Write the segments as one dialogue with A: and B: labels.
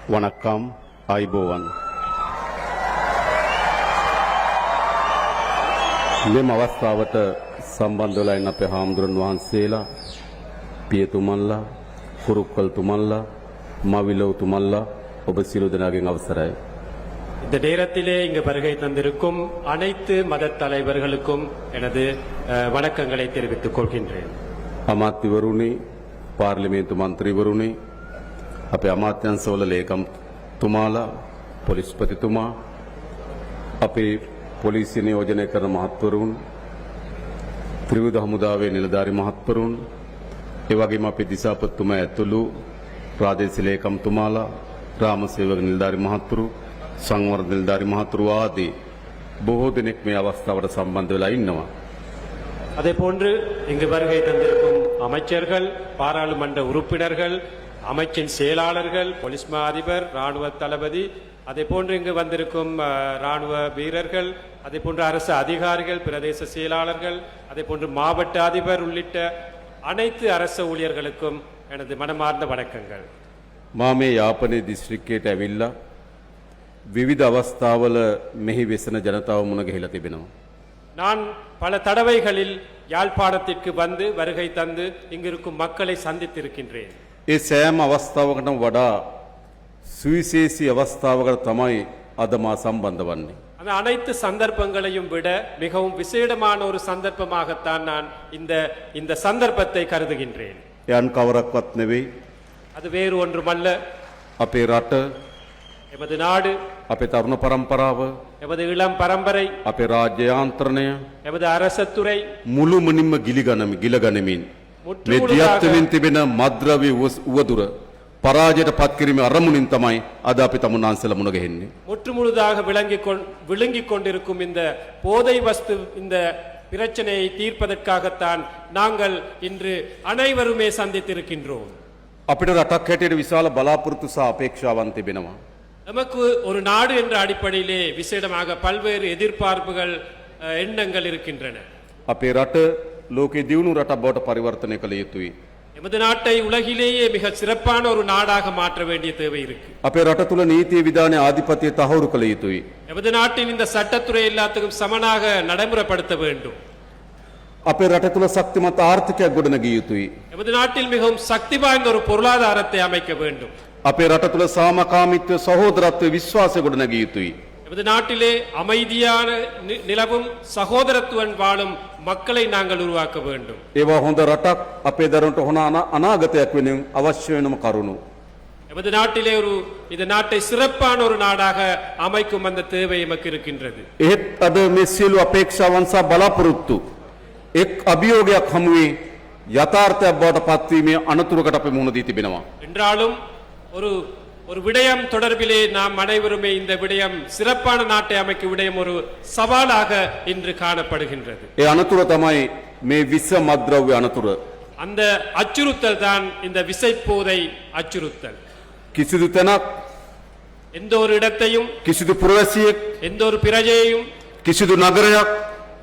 A: වනක්කම් අයිබෝවන් මෙම අවස්ථාවට සම්බන්ධ වෙලා ඉන්න අපේ හාමුදුරන් වහන්සේලා පියතුමන්ලා කුරුක්කල්තුමන්ලා මවිලව්තුමන්ලා ඔබ සියලු දෙනාගෙන් අවසරයි.
B: இந்த நேரத்திலே இங்கு வருகை தந்திருக்கும் அனைத்து மத தலைவர்களுக்கும் எனது வணக்கங்களை தெரிவித்துக் கொள்கின்றேன்.
A: අමාත්‍යවරුනි පාර්ලිමේන්තු මන්ත්‍රීවරුනි අපේ අමාත්‍යංශවල ලේකම්තුමාලා පොලිස්පතිතුමා අපේ පොලිසිය නියෝජනය කරන මහත්වරුන් ත්‍රිවිධ හමුදාවේ නිලධාරි මහත්වරුන් ඒ වගේම අපේ දිසාපතිතුමා ඇතුළු ප්‍රාදේශීය ලේකම්තුමාලා ග්‍රාමසේවක නිලධාරි මහත්වරු සංවර්ධන නිලධාරි මහත්වරු ආදී බොහෝ දෙනෙක් මේ අවස්ථාවට සම්බන්ධ වෙලා ඉන්නවා.
B: அதே போன்று இங்கு வருகை தந்திருக்கும் அமைச்சர்கள், பாராளுமன்ற உறுப்பினர்கள், அமைச்சின் செயலாளர்கள், போலீஸ் மா அதிபர், ராணுவ தளபதி, அதே போன்று இங்கு வந்திருக்கும் ராணுவ வீரர்கள், அதே போன்று அரசு அதிகாரிகள், பிரதேச செயலாளர்கள், அதே போன்று மாவட்ட அதிபர் உள்ளிட்ட அனைத்து அரசு ஊழியர்களுக்கும் எனது மனமார்ந்த வணக்கங்கள்.
A: මාමේ යාපනයේ දිස්ත්‍රික්කයට ඇවිල්ලා විවිධ අවස්ථාවල මෙහි වෙසෙන ජනතාව මුණ ගැහිලා තිබෙනවා.
B: நான் பல தடவைகளில் யாழ்ப்பாணத்திற்கு வந்து வருகை தந்து இங்கிருக்கும் மக்களை சந்தித்திருக்கின்றேன்.
A: ඒ සෑම අවස්ථාවකටම වඩා සුවිශේෂී අවස්ථාවකට තමයි අද මා සම්බන්ධ වන්නේ.
B: அந்த அனைத்து சந்தர்ப்பங்களையும் விட மிகவும் விசேடமான ஒரு சந்தர்ப்பமாகத்தான் நான் இந்த சந்தர்ப்பத்தை கருதுகின்றேன்.
A: යන් කවරක්වත් නෙවෙයි
B: அது வேறு ஒன்றுமல்ல,
A: අපේ රට
B: எமது நாடு,
A: අපේ තරුණ පරම්පරාව
B: எமது இளம் பரம்பரை,
A: අපේ රාජ්‍ය යාන්ත්‍රණය
B: எமது அரசத்துறை
A: මුළුමනින්ම ගිලගනිමින් මේ දියත්වමින් තිබෙන මද්ද්‍රව්‍ය උවදුර පරාජයට පත් කිරීමේ අරමුණින් තමයි අද අපි තමුන්නාන්සලා මුණ ගැහෙන්නේ.
B: முற்றுமுழுதாக விளங்கிக் கொண்டிருக்கும் இந்த போதை வஸ்து இந்த பிரச்சனையை தீர்ப்பதற்காகத்தான் நாங்கள் இன்று அனைவருமே சந்தித்திருக்கின்றோம்.
A: අපිට රටක් හැටියට විශාල බලාපොරොත්තු සහ අපේක්ෂාවන් තිබෙනවා.
B: நமக்கு ஒரு நாடு என்ற அடிப்படையிலே விசேடமாக பல்வேறு எதிர்பார்ப்புகள் எண்ணங்கள் இருக்கின்றன.
A: අපේ රට ලෝකේ දියුණු රටක් බවට පරිවර්තනය කළ යුතුයි.
B: எமது நாட்டை உலகிலேயே மிக சிறப்பான ஒரு நாடாக மாற்ற வேண்டிய தேவை இருக்கு.
A: අපේ රට තුල නීති විධානයේ ආධිපත්‍යය තහවුරු කළ යුතුයි.
B: எமது நாட்டின் இந்த சட்டத்துறை எல்லாத்துக்கும் சமனாக நடைமுறைப்படுத்த வேண்டும்.
A: අපේ රට තුල ශක්තිමත් ආර්ථිකයක් ගොඩනගිය යුතුයි.
B: எமது நாட்டில் மிகவும் சக்தி வாய்ந்த ஒரு பொருளாதாரத்தை அமைக்க வேண்டும்.
A: අපේ රට තුල සාමකාමීත්වය සහෝදරත්වය විශ්වාසය ගොඩනගිය යුතුයි.
B: எமது நாட்டிலே அமைதியான நிலவும் சகோதரத்துவன் வாழும் மக்களை நாங்கள் உருவாக்க வேண்டும்.
A: ඒවා හොඳ රටක් අපේ දරුවන්ට හොඳ අනාගතයක් වෙනුවෙන් අවශ්‍ය වෙනම කරුණු.
B: எமது நாட்டிலே இந்த நாட்டை சிறப்பான ஒரு நாடாக அமைக்கும் அந்த தேவை எமக்கு இருக்கின்றது.
A: එහෙත් අද මේ සියලු අපේක්ෂාවන් සහ බලාපොරොත්තු එක් අභියෝගයක් හමුවේ යථාර්ථයක් බවට පත්වීමේ අනතුරකට අපි මුහුණ දී තිබෙනවා.
B: என்றாலும் ஒரு விடயம் தொடர்பிலே நாம் அனைவருமே இந்த விடயம் சிறப்பான நாட்டை அமைக்கும் விடயம் ஒரு சவாலாக இன்று காணப்படுகின்றது.
A: ඒ අනතුර තමයි මේ විස මද්ද්‍රව්‍ය අනතුර.
B: அந்த அச்சுறுத்தல் தான் இந்த விசைப்போதை அச்சுறுத்தல்.
A: කිසිදු තැනක්
B: எந்த ஒரு இடத்தையும்,
A: කිසිදු පුරවැසියෙක්
B: எந்த ஒரு பிரஜையையும்,
A: කිසිදු නගරයක්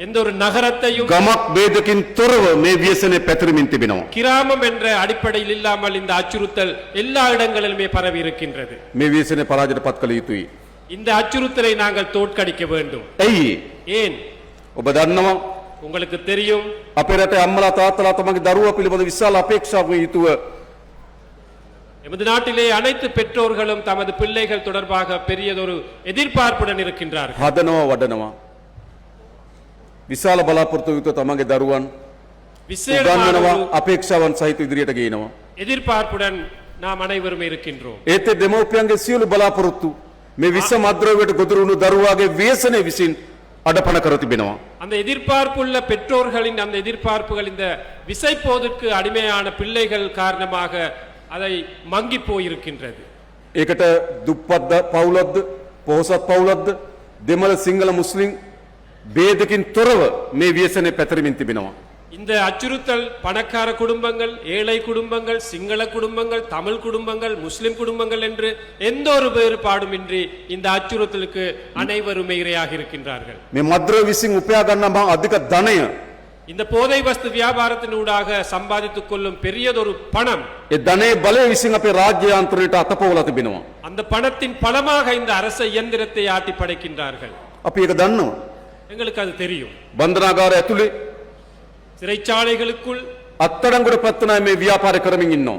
B: எந்த ஒரு நகரத்தையும்
A: ගමක් ભેදකින් තොරව මේ ව්‍යසනය පැතිරෙමින් තිබෙනවා.
B: கிராமம் என்ற அடிப்படையில் இல்லாமல் இந்த அச்சுறுத்தல் எல்லா இடங்களிலுமே பரவி இருக்கின்றது.
A: මේ ව්‍යසනය පරාජයට පත් කළ යුතුයි.
B: இந்த அச்சுறுத்தலை நாங்கள் தோற்கடிக்க வேண்டும்.
A: ඇයි?
B: ஏன்?
A: ඔබ දන්නවා
B: உங்களுக்கு தெரியும்,
A: අපේ රටේ අම්මලා තාත්තලා තමන්ගේ දරුවා පිළිබඳ විශාල අපේක්ෂාවකින් යුතුව
B: எமது நாட்டிலே அனைத்து பெற்றோர்களும் தமது பிள்ளைகள் தொடர்பாக பெரியதொரு எதிர்பார்ப்புடன் இருக்கின்றார்கள்.
A: හදනවා වඩනවා විශාල බලාපොරොත්තු යුතුව තමන්ගේ දරුවන්
B: விசேடமான
A: උගන්වනවා
B: ஒரு
A: අපේක්ෂාවන් සහිත ඉදිරියට ගේනවා.
B: எதிர்பார்ப்புடன் நாம் அனைவரும் இருக்கின்றோம்.
A: ඒත් දෙමව්පියන්ගේ සියලු බලාපොරොත්තු මේ විස මද්ද්‍රව්‍යයට ගොදුරු වුණු දරුවාගේ ව්‍යසනය විසින් අඩපණ කර තිබෙනවා.
B: அந்த எதிர்பார்ப்புள்ள பெற்றோர்களின் அந்த எதிர்பார்ப்புகள் இந்த விசைப்போதுக்கு அடிமையான பிள்ளைகள் காரணமாக அதை மங்கி போயிருக்கின்றது.
A: ඒකට දුප්පත් පවුලක්ද පොහොසත් පවුලක්ද දෙමළ සිංහල මුස්ලිම් ભેදකින් තොරව මේ ව්‍යසනය පැතිරෙමින් තිබෙනවා.
B: இந்த அச்சுறுத்தல் பணக்கார குடும்பங்கள், ஏழை குடும்பங்கள், சிங்கள குடும்பங்கள், தமிழ் குடும்பங்கள், முஸ்லிம் குடும்பங்கள் என்று எந்த ஒரு வேறுபாடுமின்றி இந்த அச்சுறுத்தலுக்கு அனைவருமே இரையாக இருக்கின்றார்கள்.
A: මේ මද්ද්‍රව්‍ය විසින් උපයා ගන්නා අධික ධනය
B: இந்த போதை வஸ்து வியாபாரத்தினூடாக சம்பாதித்துக் கொள்ளும் பெரியதொரு பணம்
A: ඒ ධනයේ බලය විසින් අපේ රාජ්‍ය යාන්ත්‍රණයට අතපොවලා තිබෙනවා.
B: அந்த அந்த பணத்தின் பலமாக இந்த அரச இயந்திரத்தை ஆட்டி படைக்கின்றார்கள்.
A: අපි ඒක දන්නවා.
B: எங்களுக்கு அது தெரியும்.
A: බන්ධනාගාර ඇතුලේ
B: சிறைச்சாலைகளுக்குள்
A: අත්අඩංගුවට පත්වන අය මේ ව්‍යාපාර කරමින් ඉන්නවා.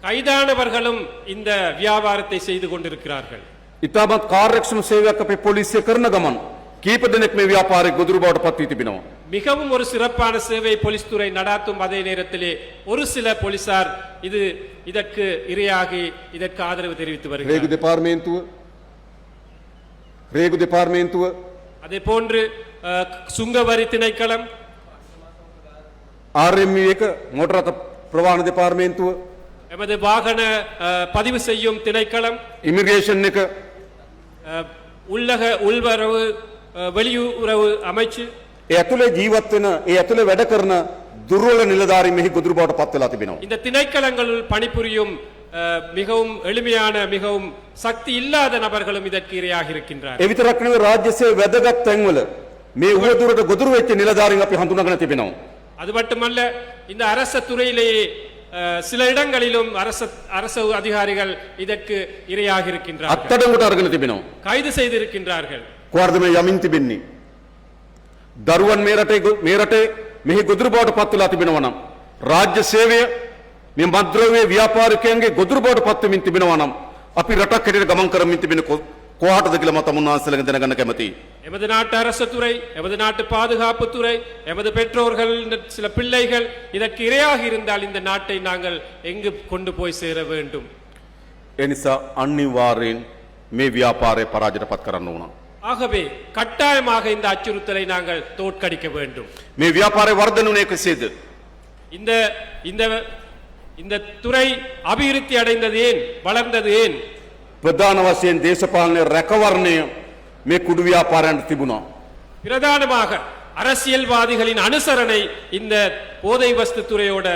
B: கைதானவர்களும் இந்த வியாபாரத்தை செய்து கொண்டிருக்கிறார்கள்.
A: ඉතාමත් කාර්යක්ෂම සේවයක් අපේ පොලිසිය කරන ගමන් කීප දෙනෙක් මේ ව්‍යාපාරේ ගොදුරු බවට පත් වී තිබෙනවා.
B: மிகவும் ஒரு சிறப்பான சேவை போலீஸ் துறை நடாத்தும் அதே நேரத்திலே ஒரு சில போலீசார் இதற்கு இரையாகி இதற்கு ஆதரவு தெரிவித்து வருகிறார்கள்.
A: රේගු දෙපාර්තමේන්තුව
B: அதே போன்று சுங்கவரி திணைக்களம்,
A: RMU එක මෝටර රථ ප්‍රවාහන දෙපාර්තමේන්තුව
B: எமது வாகன பதிவு செய்யும் திணைக்களம்,
A: ඉමිග්‍රේෂන් එක
B: உள்வரவு வெளியுறவு அமைச்சு,
A: ඒ ඇතුලේ ජීවත් වෙන ඒ ඇතුලේ වැඩ කරන දුර්වල නිලධාරීන් මෙහි ගොදුරු බවට පත් වෙලා තිබෙනවා.
B: இந்த திணைக்களங்களில் பணிபுரியும் மிகவும் எளிமையான மிகவும் சக்தி இல்லாத நபர்களும் இதற்கு இரையாக இருக்கின்றார்.
A: ඒ විතරක් නෙවෙයි රාජ්‍ය සේවයේ වැදගත් තැන්වල මේ උවදුරට ගොදුරු වෙච්ච නිලධාරීන් අපි හඳුනාගෙන තිබෙනවා.
B: அது மட்டுமல்ல, இந்த அரச துறையிலேயே சில இடங்களிலும் அரச அதிகாரிகள் இதற்கு இரையாக இருக்கின்றார்கள்,
A: අත්අඩංගුවට අරගෙන තිබෙනවා.
B: கைது செய்திருக்கின்றார்கள்.
A: කොහොමද මේ යමින් තිබෙන්නේ? දරුවන් මේ රටේ මෙහි ගොදුරු බවට පත් වෙලා තිබෙනවා නම් රාජ්‍ය සේවය මේ මද්ද්‍රව්‍ය ව්‍යාපාරිකයන්ගේ ගොදුරු බවට පත් වෙමින් තිබෙනවා නම් අපි රටක් හැටියට ගමන් කරමින් තිබෙන කොහාටද කියලා මම තමුන්වහන්සේලාගෙන් දැනගන්න කැමතියි.
B: எமது நாட்டு அரசு துறை, எமது நாட்டு பாதுகாப்பு துறை, எமது பெற்றோர்கள், சில பிள்ளைகள் இதற்கு இரையாக இருந்தால் இந்த நாட்டை நாங்கள் எங்கு கொண்டு போய் சேர வேண்டும்?
A: ඒ නිසා අනිවාර්යෙන් මේ ව්‍යාපාරය පරාජයට පත් කරන්න ඕන.
B: ஆகவே கட்டாயமாக இந்த அச்சுறுத்தலை நாங்கள் தோற்கடிக்க வேண்டும்.
A: මේ ව්‍යාපාරය වර්ධනය වුණේ කෙසේද?
B: இந்த இந்த இந்த துறை அபிவிருத்தி அடைந்தது ஏன், வளர்ந்தது ஏன்?
A: ප්‍රධාන වශයෙන් දේශපාලන රැකවරණය මේ කුඩු ව්‍යාපාරයන්ට තිබුණා.
B: பிரதானமாக அரசியல்வாதிகளின் அனுசரணை இந்த போதை வஸ்து துறையோட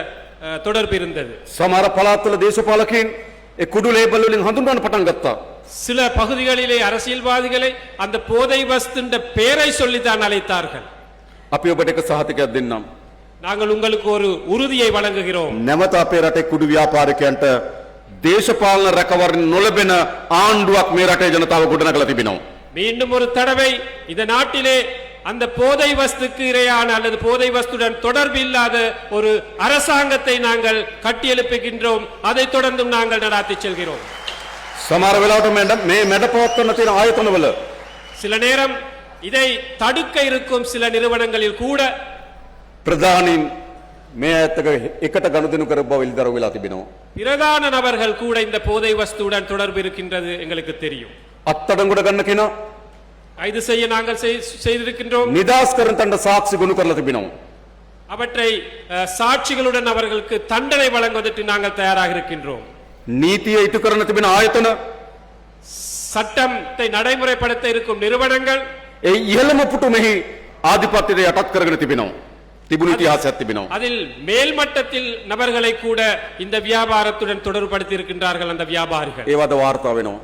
B: தொடர்பு இருந்தது.
A: සමහර පළාත්වල දේශපාලකයන් ඒ කුඩු ලේබල් වලින් හඳුන්වන්න පටන් ගත්තා.
B: சில பகுதிகளிலே அரசியல்வாதிகளை அந்த போதை வஸ்துன்ற பெயரை சொல்லித்தான் அழைத்தார்கள்.
A: අපි ඔබට එක සහතිකයක් දෙන්නම්.
B: நாங்கள் உங்களுக்கு ஒரு உறுதியை வழங்குகிறோம்.
A: නැවත අපේ රටේ කුඩු ව්‍යාපාරිකයන්ට දේශපාලන රැකවරණ නොලැබෙන ආණ්ඩුවක් මේ රටේ ජනතාව ගොඩනගලා තිබෙනවා.
B: மீண்டும் ஒரு தடவை இந்த நாட்டிலே அந்த போதை வஸ்துக்கு இரையான அல்லது போதை வஸ்துடன் தொடர்பு இல்லாத ஒரு அரசாங்கத்தை நாங்கள் கட்டியெழுப்புகின்றோம். அதை தொடர்ந்தும் நாங்கள் நடாத்தி செல்கிறோம்.
A: සමහර වෙලාවට මේ මැඩපවත්වන තියෙන ආයතනවල
B: சில நேரம் இதை தடுக்க இருக்கும் சில நிறுவனங்களில் கூட
A: ප්‍රධානීන් මේ ඇත්තක එකට ගනුදෙනු කර බව ඉල්දරව් වෙලා තිබෙනවා.
B: பிரதான நபர்கள் கூட இந்த போதை வஸ்துடன் தொடர்பு இருக்கின்றது எங்களுக்கு தெரியும்.
A: අත්අඩංගුවට ගන්න කෙනා
B: கைது செய்ய நாங்கள் செய்திருக்கின்றோம்.
A: නිදාස් කරන තණ්ඩ සාක්ෂි ගොනු කරලා තිබෙනවා.
B: அவற்றை சாட்சிகளுடன் அவர்களுக்கு தண்டனை வழங்குவதற்கு நாங்கள் தயாராக இருக்கின்றோம்.
A: නීතිය ඉටු කරන තිබෙන ආයතන
B: சட்டத்தை நடைமுறைப்படுத்த இருக்கும் நிறுவனங்கள்
A: ඒ ඉහළම පුටුමෙහි ආධිපත්‍යයට යටත් කරගෙන තිබෙනවා. තිබුණු ඉතිහාසයක් තිබෙනවා.
B: அதில் மேல்மட்டத்தில் நபர்களை கூட இந்த வியாபாரத்துடன் தொடர்புபடுத்தி இருக்கின்றார்கள் அந்த வியாபாரிகள்.
A: ඒවද වාර්තා වෙනවා.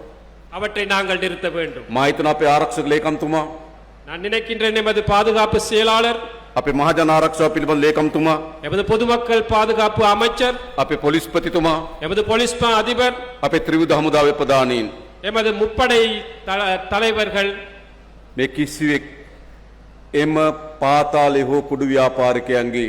B: அவற்றை நாங்கள் நிறுத்த வேண்டும்.
A: මා හිතනවා අපේ ආරක්ෂක ලේකම්තුමා,
B: நான் நினைக்கின்றேன் எமது பாதுகாப்பு செயலாளர்,
A: අපේ මහජන ආරක්ෂාව පිළිබඳ ලේකම්තුමා,
B: எமது பொதுமக்கள் பாதுகாப்பு அமைச்சர்,
A: අපේ පොලිස්පතිතුමා,
B: எமது போலீஸ் அதிபர்,
A: අපේ ත්‍රිවිධ හමුදාවේ ප්‍රධානීන්
B: எமது முப்படை தலைவர்கள்
A: මේ කිසිවෙක් එම පාතාලේ හෝ කුඩු ව්‍යාපාරිකයන්ගේ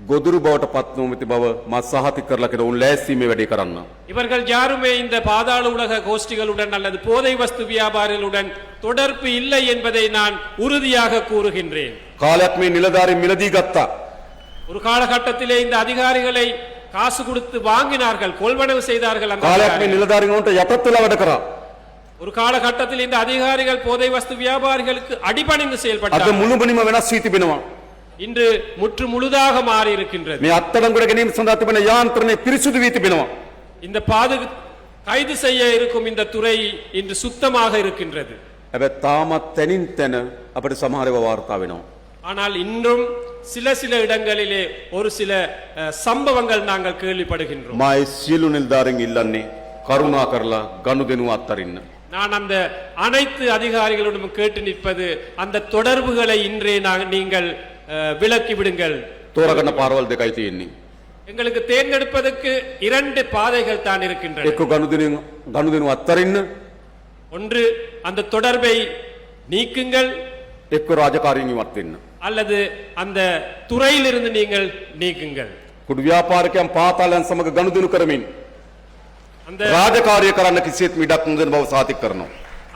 A: ගොදුරු බවට පත් නොමැති බව මා සහතික කරලා කියන උන් ලෑස්ති මේ වැඩේ කරන්න.
B: இவர்கள் யாருமே இந்த பாதாள உலக கோஷ்டிகளுடன் அல்லது போதை வஸ்து வியாபாரிகளுடன் தொடர்பு இல்லை என்பதை நான் உறுதியாக கூறுகின்றேன்.
A: කාලයක් මේ නිලධාරීන් මිලදී ගත්තා.
B: ஒரு காலகட்டத்திலே இந்த அதிகாரிகளை காசு கொடுத்து வாங்கினார்கள், கொள்வனவு செய்தார்கள். அந்த
A: කාලයක් මේ
B: அதிகாரிகள்.
A: නිලධාරීන් උන්ට යටත් වෙලා වැඩ කරා.
B: ஒரு காலகட்டத்தில் இந்த அதிகாரிகள் போதை வஸ்து வியாபாரிகளுக்கு அடிபணிந்து
A: අද
B: செயல்பட்டார்கள்.
A: මුළුමනින්ම වෙනස් වී තිබෙනවා.
B: இன்று முற்று முழுதாக மாறி இருக்கின்றது.
A: මේ අත්අඩංගුවට ගැනීම සඳහා තිබෙන යාන්ත්‍රණය පිරිසුදු වී තිබෙනවා.
B: இந்த கைது செய்ய இருக்கும் இந்த துறை இன்று சுத்தமாக இருக்கின்றது.
A: හැබැයි තාමත් තැනින් තැන අපිට සමහර ඒවා වාර්තා වෙනවා.
B: ஆனால் இன்றும் சில இடங்களிலே ஒரு சில சம்பவங்கள் நாங்கள் கேள்விப்படுகின்றோம்.
A: මා ඒ සියලු නිලධාරීන් ඉල්ලන්නේ කරුණා කරලා ගනුදෙනුව අත්හරින්න.
B: நான் அந்த அனைத்து அதிகாரிகளிடம் கேட்டு நிற்பது, அந்த தொடர்புகளை இன்றே நீங்கள் விலக்கி விடுங்கள்.
A: තෝරගන්න පාරවල් දෙකයි තියෙන්නේ.
B: எங்களுக்கு தேர்ந்தெடுப்பதற்கு இரண்டு பாதைகள் தான் இருக்கின்றன.
A: එක්ක ගනුදෙනු අත්තරින්න,
B: ஒன்று அந்த தொடர்பை நீக்குங்கள்,
A: එක්ක රාජකාරීන් ඉවත් වෙන්න.
B: அல்லது அந்த துறையிலிருந்து நீங்கள் நீக்குங்கள்.
A: කුඩු ව්‍යාපාරිකයන් පාතාලයන් සමග ගනුදෙනු කරමින්
B: அந்த
A: රාජකාරිය කරන්න කිසිත් මිඩක් නොදෙන බව සාතික කරනවා.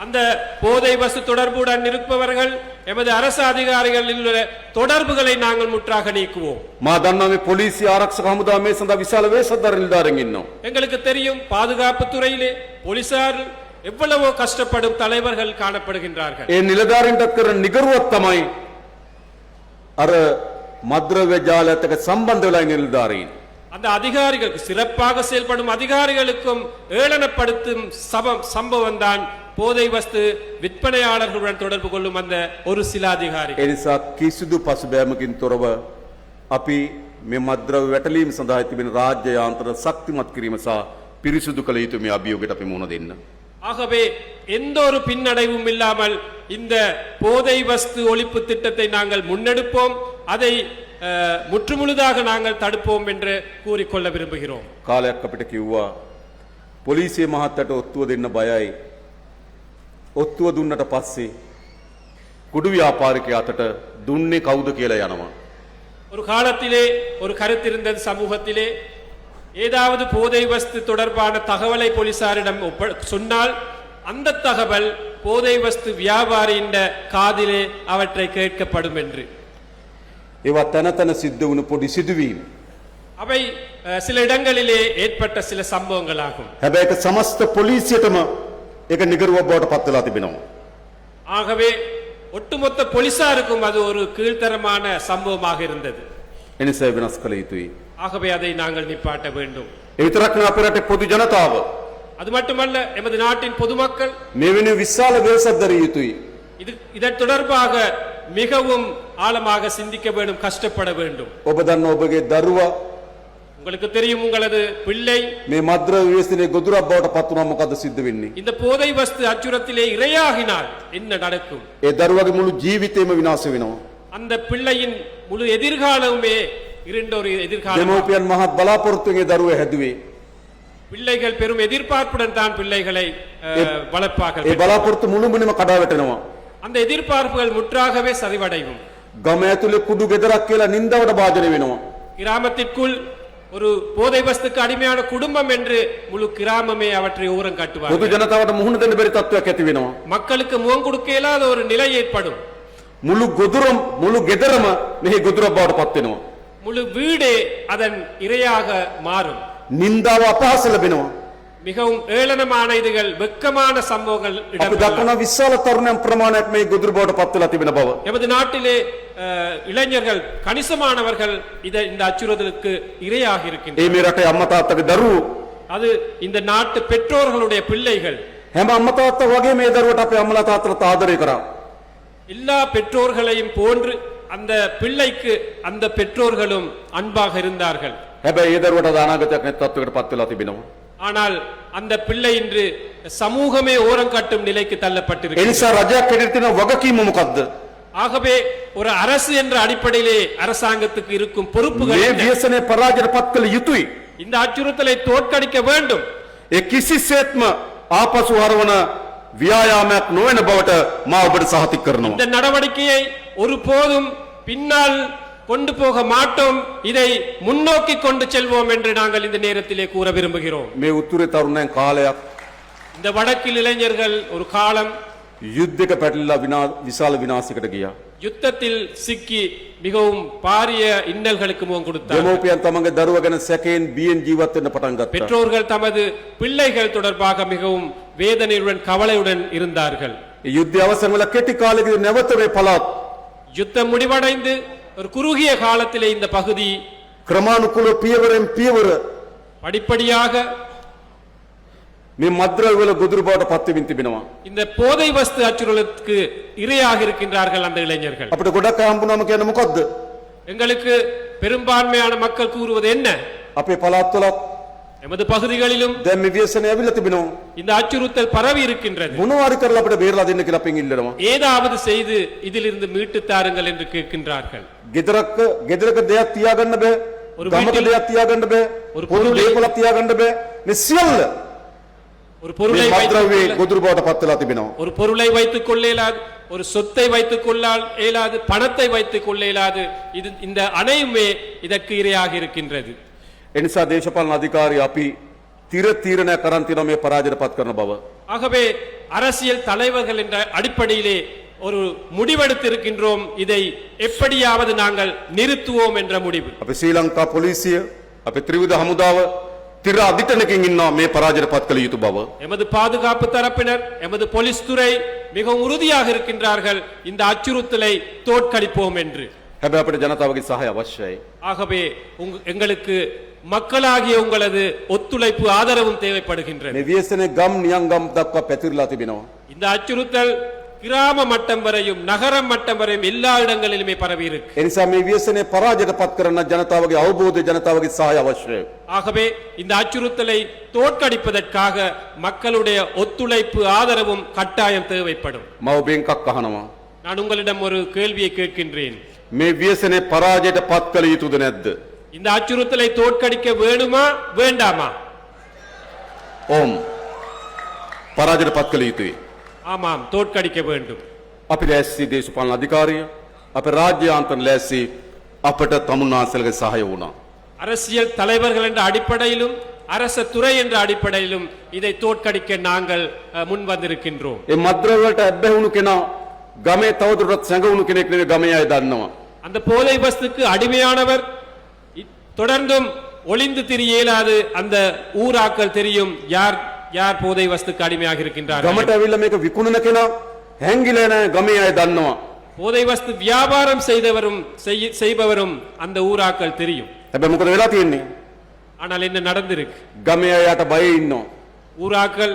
B: அந்த போதை வஸ்து தொடர்புடன் இருப்பவர்கள் எமது அரசு அதிகாரிகளில் உள்ள தொடர்புகளை நாங்கள் முற்றாக நீக்குவோம்.
A: මා දන්නවා මේ පොලිසිය ආරක්ෂක හමුදාව මේ සඳහා විශාල වේසද්දර නිලධාරීන් ඉන්නවා.
B: எங்களுக்கு தெரியும் பாதுகாப்பு துறையிலே போலீசார் எவ்வளவோ கஷ்டப்படும் தலைவர்கள் காணப்படுகின்றார்கள்.
A: ඒ නිලධාරීන්ටත් කරන නිගරුවක් තමයි අර මද්‍රව්‍ය ජාලයත් එක්ක සම්බන්ධ වෙලා ඉන්න නිලධාරීන්.
B: அந்த அதிகாரிகளுக்கு சிறப்பாக செயல்படும் அதிகாரிகளுக்கும் ஏளனப்படுத்தும் சம்பவம் தான் போதை வஸ்து விற்பனையாளர்களுடன் தொடர்பு கொள்ளும் அந்த ஒரு சில அதிகாரிகள்.
A: ඒ නිසා කිසිදු පසුබෑමකින් තොරව අපි මේ මද්‍රව්‍ය වැටලීම සඳහා තිබෙන රාජ්‍ය යාන්ත්‍රණ ශක්තිමත් කිරීම සහ පිරිසුදු කළ යුතු මේ අභියෝගයට අපි මුහුණ දෙන්න.
B: ஆகவே எந்த ஒரு பின்னடைவும் இல்லாமல் இந்த போதை வஸ்து ஒழிப்பு திட்டத்தை நாங்கள் முன்னெடுப்போம், அதை முற்றுமுழுதாக நாங்கள் தடுப்போம் என்று கூறிக்கொள்ள விரும்புகிறோம்.
A: කාලයක් අපිට කිව්වා පොලිසිය මහත්තයට ඔත්තුව දෙන්න බයයි. ඔත්තුව දුන්නට පස්සේ කුඩු ව්‍යාපාරිකයා අතට දුන්නේ කවුද කියලා යනවා.
B: ஒரு காலத்திலே ஒரு கருத்து இருந்தது சமூகத்திலே, ஏதாவது போதை வஸ்து தொடர்பான தகவலை போலீசாரிடம் சொன்னால் அந்த தகவல் போதை வஸ்து வியாபாரியின் காதிலே அவற்றை கேட்கப்படும் என்று.
A: ඒවා තැන තැන සිද්ධ වුණු පොඩි සිදුවීම්.
B: அவை சில இடங்களிலே ஏற்பட்ட சில சம்பவங்களாகும்.
A: හැබැයි ඒක සමස්ත පොලිසියටම ඒක නිගරුවක් බවට පත් වෙලා තිබෙනවා.
B: ஆகவே ஒட்டுமொத்த போலீசாருக்கும் அது ஒரு கீழ்த்தரமான சம்பவமாக இருந்தது.
A: එනිසා වෙනස් කළ යුතුයි.
B: ஆகவே அதை நாங்கள் நிப்பாட்ட வேண்டும்.
A: ඒ විතරක් නෙවෙයි අපේ රටේ පොදු ජනතාව
B: அது மட்டுமல்ல, எமது நாட்டின் பொதுமக்கள்
A: මේ වෙන විශාල වෙනසක් දරිය යුතුයි.
B: இதன் தொடர்பாக மிகவும் ஆழமாக சிந்திக்க வேண்டும், கஷ்டப்பட வேண்டும்.
A: ඔබ දන්න ඔබගේ දරුවා
B: உங்களுக்கு தெரியும், உங்களது பிள்ளை
A: මේ මද්‍රව්‍ය ව්‍යසනයේ ගොදුරක් බවට පත් වුණා මොකද සිද්ධ වෙන්නේ?
B: இந்த போதை வஸ்து அச்சுறுத்தலே இரையாகினால் என்ன நடக்கும்?
A: ඒ දරුවාගේ මුළු ජීවිතේම විනාශ වෙනවා.
B: அந்த பிள்ளையின் முழு எதிர்காலமே இருண்ட ஒரு எதிர்காலம்.
A: දෙමව්පියන් මහත් බලාපොරොත්තුවෙන් ඒ දරුවා හැදුවේ.
B: பிள்ளைகள் பெரும் எதிர்பார்ப்புடன் தான் பிள்ளைகளை வளர்ப்பார்கள்.
A: ඒ බලාපොරොත්තු මුළුමනින්ම කඩා වැටෙනවා.
B: அந்த எதிர்பார்ப்புகள் முற்றாகவே சரிவடையும்.
A: ගම ඇතුලේ කුඩු ගෙදරක් කියලා නින්දාවට භාජනය වෙනවා.
B: கிராமத்திற்குள் ஒரு போதை வஸ்துக்கு அடிமையான குடும்பம் என்று முழு கிராமமே அவற்றை ஓரம் காட்டுவார்.
A: පොදු ජනතාවට මුහුණ දෙන්න බැරි තත්ත්වයක් ඇති වෙනවා.
B: மக்களுக்கு முகம் கொடுக்க இயலாத ஒரு நிலை ஏற்படும்.
A: මුළු ගොදුරම මුළු ගෙදරම මෙහි ගොදුරක් බවට පත් වෙනවා.
B: முழு வீடே அதன் இரையாக மாறும்.
A: නින්දාව අපහාස ලැබෙනවා.
B: மிகவும் ஏளனமான இதுகள், வெட்கமான சம்பவங்கள்
A: අපි
B: இடம்பெறும்.
A: දක්වන විශාල තරුණයන් ප්‍රමාණයක් මේ ගොදුරු බවට පත් වෙලා තිබෙන බව.
B: எமது நாட்டிலே இளைஞர்கள், கணிசமானவர்கள் இந்த அச்சுறுத்தலுக்கு இரையாக
A: ඒ
B: இருக்கின்றனர்.
A: මේ රටේ අම්මා තාත්තගේ දරුවෝ
B: அது இந்த நாட்டு பெற்றோர்களுடைய பிள்ளைகள்.
A: හැම අම්මා තාත්තා වගේ මේ දරුවට අපේ අම්මලා තාත්තලා ආදරය කරා.
B: எல்லா பெற்றோர்களையும் போன்று அந்த பிள்ளைக்கு அந்த பெற்றோர்களும் அன்பாக இருந்தார்கள்.
A: හැබැයි ඒ දරුවට අනාගතයක් නැති තත්ත්වයකට පත් වෙලා තිබෙනවා.
B: ஆனால் அந்த பிள்ளை இன்று சமூகமே ஓரம் கட்டும் நிலைக்கு
A: ඒ
B: தள்ளப்பட்டிருக்கிறது.
A: නිසා රජයක් හැටියට තියෙන වගකීම මොකද්ද?
B: ஆகவே ஒரு அரசு என்ற அடிப்படையிலே அரசாங்கத்துக்கு இருக்கும் பொறுப்புகள்
A: මේ
B: என்ன?
A: ව්‍යසනයේ පරාජයට පත් කළ යුතුයි.
B: இந்த அச்சுறுத்தலை தோற்கடிக்க வேண்டும்.
A: ඒ කිසිසේත්ම ආපසු හරවන ව්‍යායාමයක් නොවන බවට මා ඔබට සහතික කරනවා.
B: இந்த நடவடிக்கையை ஒருபோதும் பின்னால் கொண்டு போக மாட்டோம், இதை முன்னோக்கி கொண்டு செல்வோம் என்று நாங்கள் இந்த நேரத்திலே கூற விரும்புகிறோம்.
A: මේ උතුරේ තරුණයන් කාලයක්
B: இந்த வடக்கில் இளைஞர்கள் ஒரு காலம்
A: යුද්ධයක පැටලලා විශාල විනාශයකට ගියා.
B: யுத்தத்தில் சிக்கி மிகவும் பாரிய இன்னல்களுக்கு முகம் கொடுத்தார்.
A: දෙමව්පියන් තමන්ගේ දරුවා ගැන සැකයෙන් බියෙන් ජීවත් වෙන්න පටන් ගත්තා.
B: பெற்றோர்கள் தமது பிள்ளைகள் தொடர்பாக மிகவும் வேதனையுடன் கவலையுடன் இருந்தார்கள்.
A: ඒ යුද්ධය අවසන් වෙලා කෙටි කාලෙකදී නැවත මේ පළාත්
B: யுத்தம் முடிவடைந்து ஒரு குறுகிய காலத்திலே இந்த பகுதி
A: ක්‍රමානුකූල පියවරෙන් පියවර
B: படிப்படியாக
A: මේ මද්‍රව්‍ය වල ගොදුරු බවට පත් වෙමින් තිබෙනවා.
B: இந்த போதை வஸ்து அச்சுறுத்தலுக்கு இரையாக இருக்கின்றார்கள் அந்த இளைஞர்கள்.
A: අපිට ගොඩක් අය හම්බුනාම කියන්නේ මොකද්ද?
B: எங்களுக்கு பெரும்பான்மையான மக்கள் கூறுவது என்ன?
A: අපේ පළාත්වලත්
B: எமது பகுதிகளிலும்
A: දැන් මේ ව්‍යසනය ඇවිල්ලා තිබෙනවා.
B: இந்த அச்சுறுத்தல் பரவி இருக்கின்றது.
A: මොනවාරි කරලා අපිට බේරලා දෙන්න කියලා අපෙන් ඉල්ලනවා.
B: ஏதாவது செய்து இதிலிருந்து மீட்டு தாருங்கள் என்று கேட்கின்றார்கள்.
A: ගෙදරක දෙයක් තියාගන්න බෑ.
B: ஒரு
A: ගමක
B: வீட்டில்
A: දෙයක් තියාගන්න බෑ.
B: ஒரு
A: පොදු
B: பொருளை-
A: දේපලක් තියාගන්න බෑ. මේ සියල්ල
B: ஒரு பொருளை
A: මේ
B: வைத்துக்
A: මද්‍රව්‍ය
B: கொள்ள-
A: ගොදුරු බවට පත් වෙලා තිබෙනවා.
B: ஒரு பொருளை வைத்துக் கொள்ள இயலாது, ஒரு சொத்தை வைத்துக் கொள்ள இயலாது, பணத்தை வைத்துக் கொள்ள இயலாது. இது இந்த அனையுமே இதற்கு இரையாக இருக்கின்றது.
A: ඒ නිසා දේශපාලන අධිකාරී අපි තිර තීරණය කරන් තියෙනවා මේ පරාජයට පත් කරන බව.
B: ஆகவே அரசியல் தலைவர்கள் என்ற அடிப்படையிலே ஒரு முடிவெடுத்து இருக்கின்றோம். இதை எப்படியாவது நாங்கள் நிறுத்துவோம் என்ற முடிவு.
A: අපි ශ්‍රී ලංකා පොලිසිය අපේ ත්‍රිවිධ හමුදාව තිර අධිටනකින් ඉන්නවා මේ පරාජයට පත් කළ යුතු බව.
B: எமது பாதுகாப்பு தரப்பினர், எமது போலீஸ் துறை மிகவும் உறுதியாக இருக்கின்றார்கள் இந்த அச்சுறுத்தலை தோற்கடிப்போம் என்று.
A: හැබැයි අපිට ජනතාවගේ සහාය අවශ්‍යයි.
B: ஆகவே எங்களுக்கு மக்களாகிய உங்களது ஒத்துழைப்பு ஆதரவும் தேவைப்படுகின்றது.
A: මේ ව්‍යසනේ ගම් නියම් ගම් දක්වා පැතිරලා තිබෙනවා.
B: இந்த அச்சுறுத்தல் கிராம மட்டம் வரையும் நகரம் மட்டம் வரையும் எல்லா இடங்களிலுமே பரவி இருக்கு.
A: ඒ නිසා මේ ව්‍යසනේ පරාජයට පත් කරන ජනතාවගේ අවබෝධය ජනතාවගේ සහාය අවශ්‍යයි.
B: ஆகவே இந்த அச்சுறுத்தலை தோற்கடிப்பதற்காக மக்களுடைய ஒத்துழைப்பு ஆதரவும் கட்டாயம் தேவைப்படும்.
A: මම ඔබෙන් එකක් අහනවා.
B: நான் உங்களிடம் ஒரு கேள்வியை கேட்கின்றேன்.
A: මේ ව්‍යසනේ පරාජයට පත් කළ යුතුද නැද්ද?
B: இந்த அச்சுறுத்தலை தோற்கடிக்க வேணுமா வேண்டாமா?
A: ඕම්. පරාජයට පත් කළ යුතුයි.
B: ஆமாம், தோற்கடிக்க வேண்டும்.
A: අපි ලෑස්ති දේශපාලන අධිකාරිය අපේ රාජ්‍ය ආන්තර ලෑස්ති අපට තමුන්නාන්සලගේ සහාය වුණා.
B: அரசியல் தலைவர்கள் என்ற அடிப்படையிலும் அரச துறை என்ற அடிப்படையிலும் இதை தோற்கடிக்க நாங்கள் முன் வந்திருக்கின்றோம்.
A: ඒ මද්‍රව්‍යවලට ඇබ්බැහුණු කෙනා ගමේ තවදුරටත් සැඟවුණු කෙනෙක් නෙවෙයි ගමේ අය දන්නවා.
B: அந்த போதை வஸ்துக்கு அடிமையானவர் தொடர்ந்தும் ஒளிந்து திரிய இயலாது. அந்த ஊராக்கள் தெரியும் யார் யார் போதை வஸ்துக்கு அடிமையாக இருக்கின்றார்கள்.
A: ගමට ඇවිල්ලා මේක විකුණන කෙනා හැංගිලා නැහැ ගමේ අය දන්නවා.
B: போதை வஸ்து வியாபாரம் செய்பவரும் அந்த ஊராக்கள் தெரியும்.
A: හැබැයි මොකද වෙලා තියෙන්නේ?
B: ஆனால் என்ன நடந்திருக்கு?
A: ගමේ අයට බයෙ ඉන්නවා.
B: ஊராக்கள்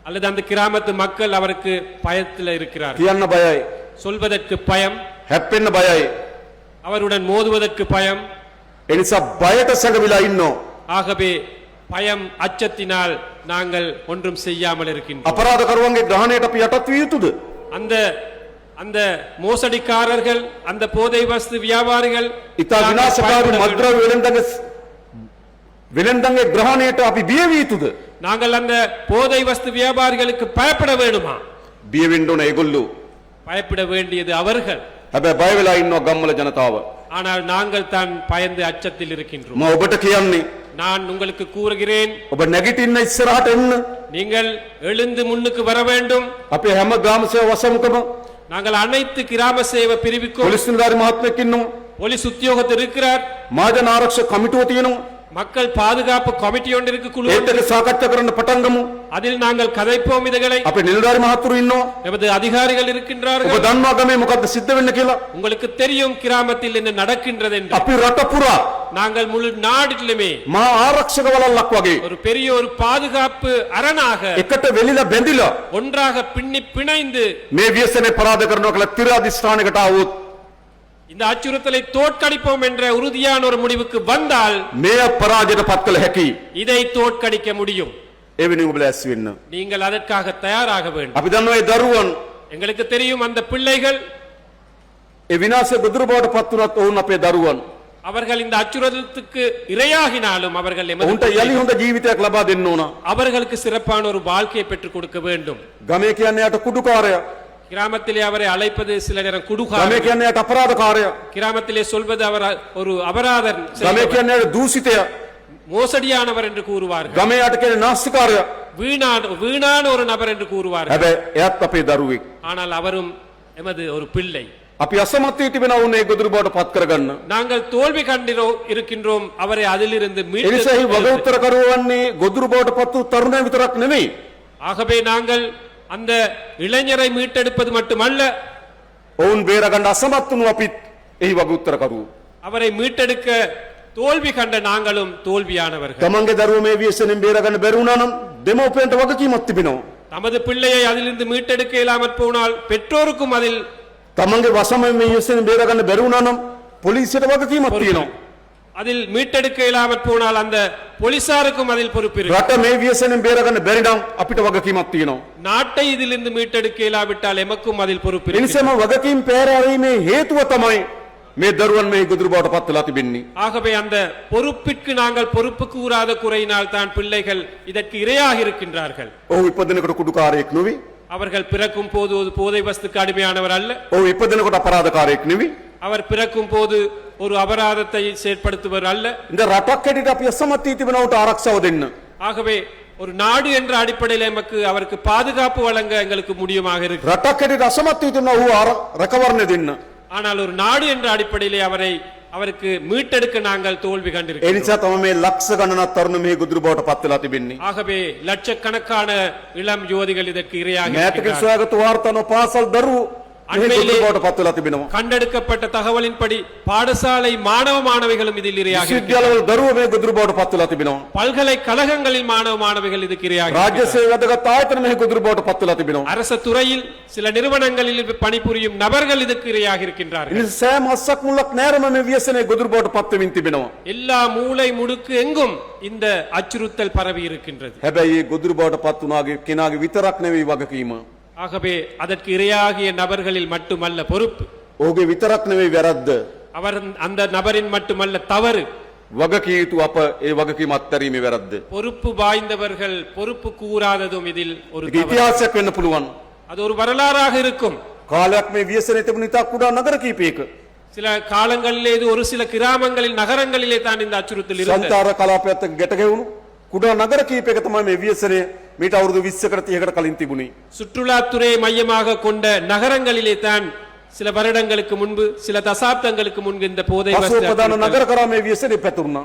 B: அல்லது அந்த கிராமத்து மக்கள் அவருக்கு பயத்தில் இருக்கிறார்.
A: කියන්න බයයි.
B: சொல்வதற்கு பயம்,
A: හැප්පෙන්න බයයි.
B: அவருடன் மோதுவதற்கு பயம்.
A: ඒ නිසා බයට සැඟවිලා ඉන්නවා.
B: ஆகவே பயம், அச்சத்தினால் நாங்கள் ஒன்றும் செய்யாமல் இருக்கின்றோம்.
A: අපරාධකරුවන්ගේ ග්‍රහණයට අපි යටත් විය යුතුද?
B: அந்த அந்த மோசடிக்காரர்கள், அந்த போதை வஸ்து வியாபாரிகள்
A: ඉතා
B: நாங்கள்
A: විනාශකාරී
B: பயப்பட வேண்டும்.
A: මද්‍රව්‍ය වෙලෙන්දන්ගේ ග්‍රහණයට අපි බිය විය යුතුද?
B: நாங்கள் அந்த போதை வஸ்து வியாபாரிகளுக்கு பயப்பட வேண்டுமா?
A: බිය වෙන්න ඕන ඒගොල්ලෝ.
B: பயப்பட வேண்டியது அவர்கள்.
A: හැබැයි බය වෙලා ඉන්නවා ගම්වල ජනතාව.
B: ஆனால் நாங்கள் தான் பயந்து அச்சத்தில் இருக்கின்றோம்.
A: මම ඔබට කියන්නේ
B: நான் உங்களுக்கு கூறுகிறேன்,
A: ඔබ නැගිටින්න ඉස්සරහට එන්න.
B: நீங்கள் எழுந்து முன்னுக்கு வர வேண்டும்.
A: අපේ හැම ග්‍රාම සේවා වසමුකම
B: நாங்கள் அனைத்து கிராம சேவை பிரிவுக்கும்
A: පොලිස් නිලධාරි මහත්මයෙක් ඉන්නවා.
B: போலீஸ் உத்தியோகத்தர் இருக்கிறார்,
A: මහජන ආරක්ෂක කමිටුව තියෙනවා.
B: மக்கள் பாதுகாப்பு கமிட்டி ஒன்று இருக்கு, குழு
A: ඒත්
B: ஒன்று.
A: එක සාකච්ඡා කරන්න පටන් ගමු.
B: அதில் நாங்கள் கதைப்போம் இதுகளை.
A: අපේ නිලධාරි මහතුරු ඉන්නවා.
B: எமது அதிகாரிகள்
A: ඔබ
B: இருக்கின்றார்கள்.
A: දන්නවා ගමේ මොකද්ද සිද්ධ වෙන්න කියලා.
B: உங்களுக்கு தெரியும் கிராமத்தில் என்ன நடக்கின்றது என்று.
A: අපි රට පුරා
B: நாங்கள் முழு நாட்டிலுமே
A: මහා ආරක්ෂක වලල්ලක් වගේ
B: ஒரு பெரிய ஒரு பாதுகாப்பு அரணாக
A: එකට වෙලිලා බැඳිලා
B: ஒன்றாக பின்னி பிணைந்து
A: මේ ව්‍යසනේ පරාද කරනවා කියලා තිර අධිෂ්ඨානයකට ආවොත්
B: இந்த அச்சுறுத்தலை தோற்கடிப்போம் என்ற உறுதியான ஒரு முடிவுக்கு வந்தால்
A: මේ පරාජයට පත් කළ හැකි.
B: இதை தோற்கடிக்க முடியும்.
A: ඒ වෙනුවෙන් ඔබ ලෑස්ති වෙන්න.
B: நீங்கள் அதற்காக தயாராக வேண்டும்.
A: අපි දන්නවා ඒ දරුවන්
B: எங்களுக்கு தெரியும் அந்த பிள்ளைகள்,
A: ඒ විනාශය ගොදුරු බවට පත් වුණත් ඔවුන් අපේ දරුවන්.
B: அவர்கள் இந்த அச்சுறுத்தலுக்கு இரையாகினாலும் அவர்கள் எமது
A: ඔවුන්ට යලි
B: பிள்ளைகள்.
A: හොඳ ජීවිතයක් ලබා දෙන්න ඕන.
B: அவர்களுக்கு சிறப்பான ஒரு வாழ்க்கையை பெற்றுக் கொடுக்க வேண்டும்.
A: ගමේ කියන්නේ යට කුඩුකාරයා.
B: கிராமத்திலே அவரை அழைப்பது சில நேரம்
A: ගමේ
B: குடுகாரர்,
A: කියන්නේ යට අපරාධකාරයා.
B: கிராமத்திலே சொல்வது அவர் ஒரு அபராதர்
A: ගමේ
B: செய்பவர்,
A: කියන්නේ යට දූෂිතයා.
B: மோசடியானவர் என்று கூறுவார்கள்.
A: ගමේ යට කියන්නේ නාස්තිකාරයා.
B: வீணான ஒரு நபர் என்று கூறுவார்கள்.
A: හැබැයි එයත් අපේ දරුවෙක්.
B: ஆனால் அவரும் எமது ஒரு பிள்ளை.
A: අපි අසමත් වී තිබෙනවා උන් ඒ ගොදුරු බවට පත් කරගන්න.
B: நாங்கள் தோல்வி இருக்கின்றோம் அவரை அதிலிருந்து
A: ඒ නිසා එහි වග
B: மீட்டு.
A: උත්තර කරුවන්නේ ගොදුරු බවට පත් වූ තරුණය විතරක් නෙමෙයි.
B: ஆகவே நாங்கள் அந்த இளைஞரை மீட்டெடுப்பது மட்டுமல்ல,
A: ඔවුන් බේරගන්න අසමත් වුණු අපිත් එහි වග උත්තර කරුවෝ.
B: அவரை மீட்டெடுக்க தோல்வி கண்ட நாங்களும் தோல்வியானவர்கள்.
A: තමන්ගේ දරුවෝ මේ ව්‍යසනයෙන් බේරගන්න බැරි වුණා නම් දෙමව්පියන්ට වගකීමක් තිබෙනවා.
B: தமது பிள்ளையை அதிலிருந்து மீட்டெடுக்க இயலாமற் போனால் பெற்றோருக்கும் அதில்
A: තමන්ගේ වසමෙන් මේ ව්‍යසනයෙන් බේරගන්න බැරි වුණා නම් පොලිසියට වගකීමක් තියෙනවා.
B: அதில் மீட்டெடுக்க இயலாமற் போனால் அந்த போலீசாருக்கும் அதில் பொறுப்பு இருக்கு.
A: රට මේ ව්‍යසනයෙන් බේරගන්න බැරි නම් අපිට වගකීමක් තියෙනවා.
B: நாட்டை இதிலிருந்து மீட்டெடுக்க இயலாவிட்டால் எமக்கும் அதில் பொறுப்பு
A: ඒ
B: இருக்கு.
A: නිසාම වගකීම් පෑරීමේ හේතුව තමයි මේ දරුවන් මෙහි ගොදුරු බවට පත් වෙලා තිබෙන්නේ.
B: ஆகவே அந்த பொறுப்பிற்கு நாங்கள் பொறுப்பு கூறாத குறையினால் தான் பிள்ளைகள் இதற்கு இரையாக இருக்கின்றார்கள்.
A: ඔහු ඉපදෙනකොට කුඩුකාරයෙක් නොවේ.
B: அவர்கள் பிறக்கும் போது ஒரு போதை வஸ்துக்கு அடிமையானவர் அல்ல.
A: ඔහු ඉපදෙනකොට අපරාධකාරයෙක් නෙවෙයි.
B: அவர் பிறக்கும் போது ஒரு அபராதத்தை செயற்படுத்துவர் அல்ல.
A: இந்த රටක් හැටියට අපි අසමත් වී තිබෙනවට ආරක්ෂාව දෙන්න.
B: ஆகவே ஒரு நாடு என்ற அடிப்படையில் நமக்கு அவருக்கு பாதுகாப்பு வழங்க எங்களுக்கு முடியுமாக இருக்கு.
A: රටක් හැටියට අසමත් වී තිබෙනවා ඔහු රැකවරණය දෙන්න.
B: ஆனால் ஒரு நாடு என்ற அடிப்படையிலே அவருக்கு மீட்டெடுக்க நாங்கள் தோல்வி
A: ඒ
B: கண்டிருக்கிறோம்.
A: නිසා තමයි මේ ලක්ෂ ගණනක් තරුණ මෙහි ගොදුරු බවට පත් වෙලා තිබෙන්නේ.
B: ஆகவே லட்சக்கணக்கான இளம் யுவதிகள் இதற்கு இரையாக
A: මෑතක
B: இருக்கின்றார்கள்.
A: සොයාගත් වාර්තාන පාසල් දරුවෝ මෙහි ගොදුරු බවට පත් වෙලා තිබෙනවා.
B: கண்டெடுக்கப்பட்ட தகவலின்படி பாடசாலை மாணவ மாணவிகளும் இதில் இரையாக இருக்கின்றார்கள்.
A: විශ්වවිද්‍යාලවල දරුවෝ මේ ගොදුරු බවට පත් වෙලා තිබෙනවා.
B: பல்கலைக்கழகங்களில் மாணவ மாணவிகள் இதுக்கு இரையாக
A: රාජ්‍ය
B: இருக்கின்றார்கள்.
A: සේවය වැදගත් ආයතන මෙහි ගොදුරු බවට පත් වෙලා තිබෙනවා.
B: அரச துறையில் சில நிறுவனங்களில் பணிபுரியும் நபர்கள் இதுக்கு இரையாக இருக்கின்றார்கள்.
A: ඉතින් සෑම අස්සක් මුල්ලක් නෑරම මේ ව්‍යසනයේ ගොදුරු බවට පත් වෙමින් තිබෙනවා.
B: எல்லா மூளை முடுக்கு எங்கும் இந்த அச்சுறுத்தல் பரவி இருக்கின்றது.
A: හැබැයි මේ ගොදුරු බවට පත් වුණාගේ කෙනාගේ විතරක් නෙවෙයි වගකීම.
B: ஆகவே அதற்கு இரையாகிய நபர்களில் மட்டுமல்ல பொறுப்பு,
A: ඔහුගේ විතරක් නෙවෙයි වැරද්ද.
B: அவர் அந்த நபரின் மட்டுமல்ல தவறு.
A: වගකිය යුතු අප ඒ වගකීම අත්හැරීමේ වැරද්ද.
B: பொறுப்பு வாய்ந்தவர்கள் பொறுப்பு கூறாததும் இதில் ஒரு
A: ඒක
B: தவறு.
A: ඉතිහාසයක් වෙන්න පුළුවන්.
B: அது ஒரு வரலாறாக இருக்கும்.
A: කාලයක් මේ ව්‍යසනයේ තිබුණ ඉතා කුඩා නගර කීපයක
B: சில காலங்களிலே இது ஒரு சில கிராமங்களில் நகரங்களிலே தான் இந்த அச்சுறுத்தல் இருந்தது.
A: සංචාර කලාපයත් එක්ක ගැට ගැවුණු කුඩා නගර කීපයක තමයි මේ ව්‍යසනය මීට අවුරුදු 20කට 30කට කලින් තිබුණේ.
B: சுற்றுலாத்துறையை மையமாக கொண்ட நகரங்களிலே தான் சில வருடங்களுக்கு முன்பு சில தசாப்தங்களுக்கு முன்பு இந்த போதை
A: පසුව
B: வஸ்து
A: ප්‍රධාන
B: அச்சுறுத்தல்.
A: නගර කරා මේ ව්‍යසනය පැතුරුණා.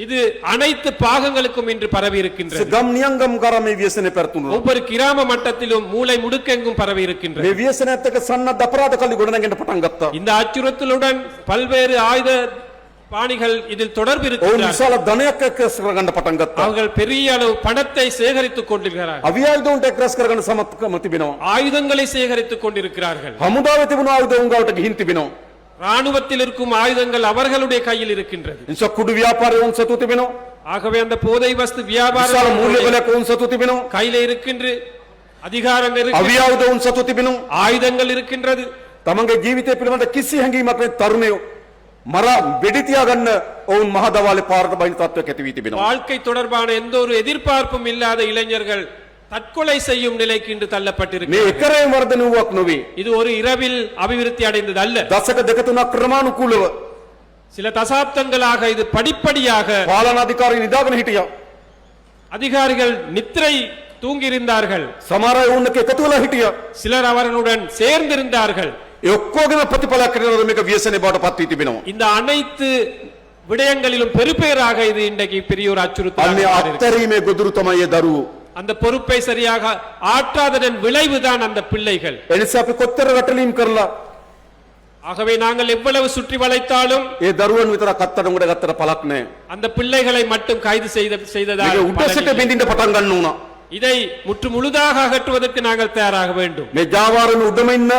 B: இது அனைத்து பாகங்களுக்கும் இன்று பரவி இருக்கின்றது.
A: ගම් නියංගම් කරා මේ ව්‍යසනය පැතුරුණා.
B: ஒவ்வொரு கிராம மட்டத்திலும் மூளை முடுக்கெங்கும் பரவி இருக்கின்றது.
A: මේ ව්‍යසනයත් එක්ක සන්නද්ධ අපරාධ කල්ලි ගොඩනගෙන්න පටන් ගත්තා.
B: இந்த අச்சுறுத்தலுடன் பல்வேறு ஆயுத பாணிகள் இதில் தொடர்பு
A: ඔවුන්
B: இருக்கின்றார்கள்.
A: විශාල ධනයක් එක්රැස් කරගන්න පටන් ගත්තා.
B: அவர்கள் பெரிய அளவு பணத்தை சேகரித்துக் கொண்டிருக்கிறார்கள்.
A: අවියායුධ එක්රැස් කරගන්න සමත්කම තිබෙනවා.
B: ஆயுதங்களை சேகரித்துக் கொண்டிருக்கிறார்கள்.
A: හමුදාවේ තිබුණු ආයුධ උන් ගාවට ගිහින් තිබෙනවා.
B: ராணுவத்தில் இருக்கும் ஆயுதங்கள் அவர்களுடைய கையில் இருக்கின்றது.
A: නිසා කුඩු ව්‍යාපාරය උන් සතු තිබෙනවා.
B: ஆகவே அந்த போதை வஸ்து
A: විශාල
B: வியாபாரம்
A: මූල්‍ය බලයක් උන් සතු තිබෙනවා.
B: கையில இருக்கின்ற அதிகாரங்கள் இருக்கின்ற
A: අවියායුධ උන් සතු තිබෙනවා.
B: ஆயுதங்கள் இருக்கின்றது.
A: තමන්ගේ ජීවිතය පිළිබඳ කිසි හැඟීමක් නැති තරුණයෝ මරා වෙඩි තියාගන්න ඔවුන් මහදවාලේ පාරට බහින තත්ත්වයක් ඇති වී තිබෙනවා.
B: வாழ்க்கை தொடர்பான எந்த ஒரு எதிர்பார்ப்பும் இல்லாத இளைஞர்கள் தற்கொலை செய்யும் நிலைக்கு இன்று
A: මේ
B: தள்ளப்பட்டிருக்கிறார்கள்.
A: එකරේ වර්ධන වූවක් නොවේ.
B: இது ஒரு இரவில் அபிவிருத்தி அடைந்தது அல்ல.
A: දශක දෙක තුනක් ක්‍රමානුකූලව
B: சில தசாப்தங்களாக இது படிப்படியாக
A: පාලන අධිකාරී නිදාගෙන හිටියා.
B: அதிகாரிகள் நித்திரை தூங்கியிருந்தார்கள்.
A: සමහර අය උන් එක්ක එකතු වෙලා හිටියා.
B: சிலர் அவர்களுடன் சேர்ந்திருந்தார்கள்.
A: ඒ ඔක්කොගෙම ප්‍රතිඵලයක් හැටියට මේක ව්‍යසනයේ බවට පත් වී තිබෙනවා.
B: இந்த அனைத்து விடயங்களிலும் பெருபேராக இது இன்றைக்கு பெரிய ஒரு
A: අන්නේ
B: அச்சுறுத்தல்.
A: අත්හැරීමේ ගොදුරු තමයි ඒ දරුවෝ.
B: அந்த பொறுப்பை சரியாக ஆற்றாததன் விளைவுதான் அந்த பிள்ளைகள்.
A: ඒ නිසා අපි කොච්චර රටලීම් කරලා
B: ஆகவே நாங்கள் எவ்வளவு சுற்றி வளைத்தாலும்
A: ඒ දරුවන් විතරක් අත්තට උඩ ගත්තට පළක් නැහැ.
B: அந்த பிள்ளைகளை மட்டும் கைது செய்ததால்
A: මේක උඩ සිට
B: பலனில்லை.
A: බින්දින්න පටන් ගන්න උනා.
B: இதை முற்று முழுதாக அகற்றுவதற்கு நாங்கள் தயாராக வேண்டும்.
A: මේ ජාවාරම උඩම ඉන්න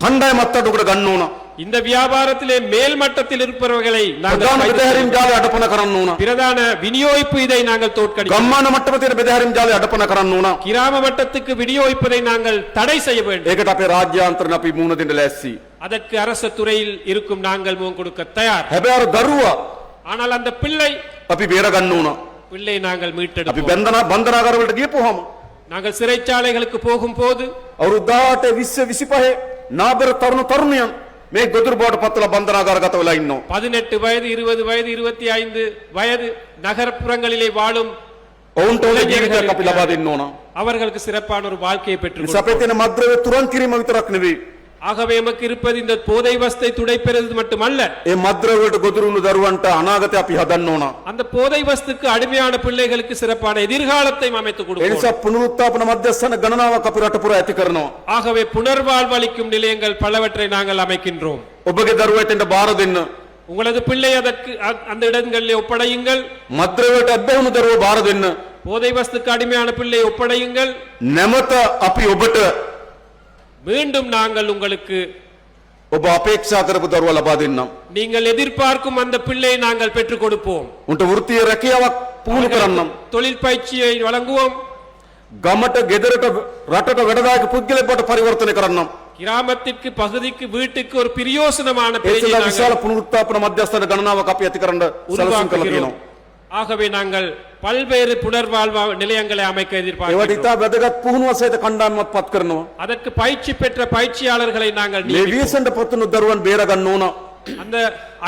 A: කණ්ඩායම අත්තට උඩ ගන්න ඕන.
B: இந்த வியாபாரத்திலே மேல் மட்டத்தில் இருப்பவர்களை நாங்கள்
A: ප්‍රධාන
B: கைது செய்ய
A: බෙදහැරීම් ජාලය අඩපන කරන්න ඕන.
B: பிரதான விநியோகிப்பு இதை நாங்கள் தோற்கடிக்க
A: ගම්මාන මට්ටමේ තියෙන බෙදහැරීම් ජාලය අඩපන කරන්න ඕන.
B: கிராம மட்டத்துக்கு விநியோகிப்பதை நாங்கள் தடை செய்ய வேண்டும்.
A: ඒකට අපේ රාජ්‍යාන්තරණ අපි මුහුණ දෙන්න ලෑස්ති.
B: அதற்கு அரசு துறையில் இருக்கும் நாங்கள் முகம் கொடுக்க தயார்.
A: හැබැයි අර දරුවා
B: ஆனால் அந்த பிள்ளை
A: අපි බේර ගන්න ඕන.
B: நாங்கள்
A: අපි
B: மீட்டெடுப்போம்.
A: බන්ධනාගාරවලට ගියපුවාම
B: நாங்கள் சிறைச்சாலைகளுக்கு போகும்போது
A: අවුරුදු 18 20 25 නාබර තරුණ තරුණියන් මේ ගොදුරු බවට පත්වලා බන්ධනාගාරගත වෙලා ඉන්නවා.
B: 18 வயது 20 வயது 25 வயது நகர்ப்புறங்களிலே வாழும்
A: ඔවුන්ට ඕන ජීවිතයක් අපි ලබා දෙන්න ඕන.
B: அவர்களுக்கு சிறப்பான ஒரு வாழ்க்கையை பெற்றுக்
A: නිසා අපේ තියෙන මද්ද්‍රව්‍ය තුරන් කිරීම විතරක් නෙවෙයි.
B: ஆகவே நமக்கு இருப்பது இந்த போதை வஸ்தை துடைப்பெறுவது மட்டுமல்ல,
A: ඒ මද්ද්‍රව්‍ය වලට ගොදුරු වුණු දරුවන්ට අනාගතය අපි හදන්න ඕන.
B: அந்த போதை வஸ்துக்கு அடிமையான பிள்ளைகளுக்கு சிறப்பான எதிர்காலத்தையும் அமைத்துக்
A: ඒ
B: கொடுப்போம்.
A: නිසා පුනරුත්ථාපන මධ්‍යස්ථාන ගණනාවක් අපි රට පුරා ඇති කරනවා.
B: ஆகவே புனர்வாழ்வளிக்கும் நிலையங்கள் பலவற்றை நாங்கள் அமைக்கின்றோம்.
A: ඔබගේ දරුවට එන්න බාර දෙන්න.
B: உங்களது பிள்ளை அதற்கு அந்த இடங்களிலே ஒப்படையுங்கள்.
A: මද්ද්‍රව්‍යයට අබ්බැහුණු දරුවෝ බාර දෙන්න.
B: போதை வஸ்துக்கு அடிமையான பிள்ளை ஒப்படையுங்கள்.
A: නැමත අපි ඔබට
B: மீண்டும் நாங்கள் உங்களுக்கு
A: ඔබ අපේක්ෂා කරපු දරුවා ලබා දෙන්නම්.
B: நீங்கள் எதிர்பார்க்கும் அந்த பிள்ளையை நாங்கள் பெற்றுக் கொடுப்போம்.
A: උන්ට වෘත්තීය රැකියාවක් පුහුණු කරන්නම්.
B: தொழில் பயிற்சியை வழங்குவோம்.
A: ගමට ගෙදරට රටට වැඩදායක පුද්ගලයෙක් බවට පරිවර්තනය කරන්නම්.
B: கிராமத்திற்கு பகுதிக்கு வீட்டுக்கு ஒரு பிரயோசனமான
A: ඒ
B: பேஜை
A: සඳහා
B: நாங்கள்
A: විශාල පුනරුත්ථාපන මධ්‍යස්ථාන ගණනාවක් අපි ඇති කරන්න සැලසුම් කළා
B: உருவாக்குகிறோம்.
A: තියෙනවා.
B: ஆகவே நாங்கள் பல்வேறு புனர்வாழ்வு நிலையங்களை அமைக்க
A: ඒවට
B: எதிர்பார்க்கிறோம்.
A: ඉතා වැදගත් පුහුණුව සහිත කණ්ඩායමක් පත් කරනවා.
B: அதற்கு பயிற்சி பெற்ற பயிற்சியாளர்களை நாங்கள்
A: මේ
B: நியமிப்போம்.
A: ව්‍යසනට පත්වන දරුවන් බේර ගන්න ඕන.
B: அந்த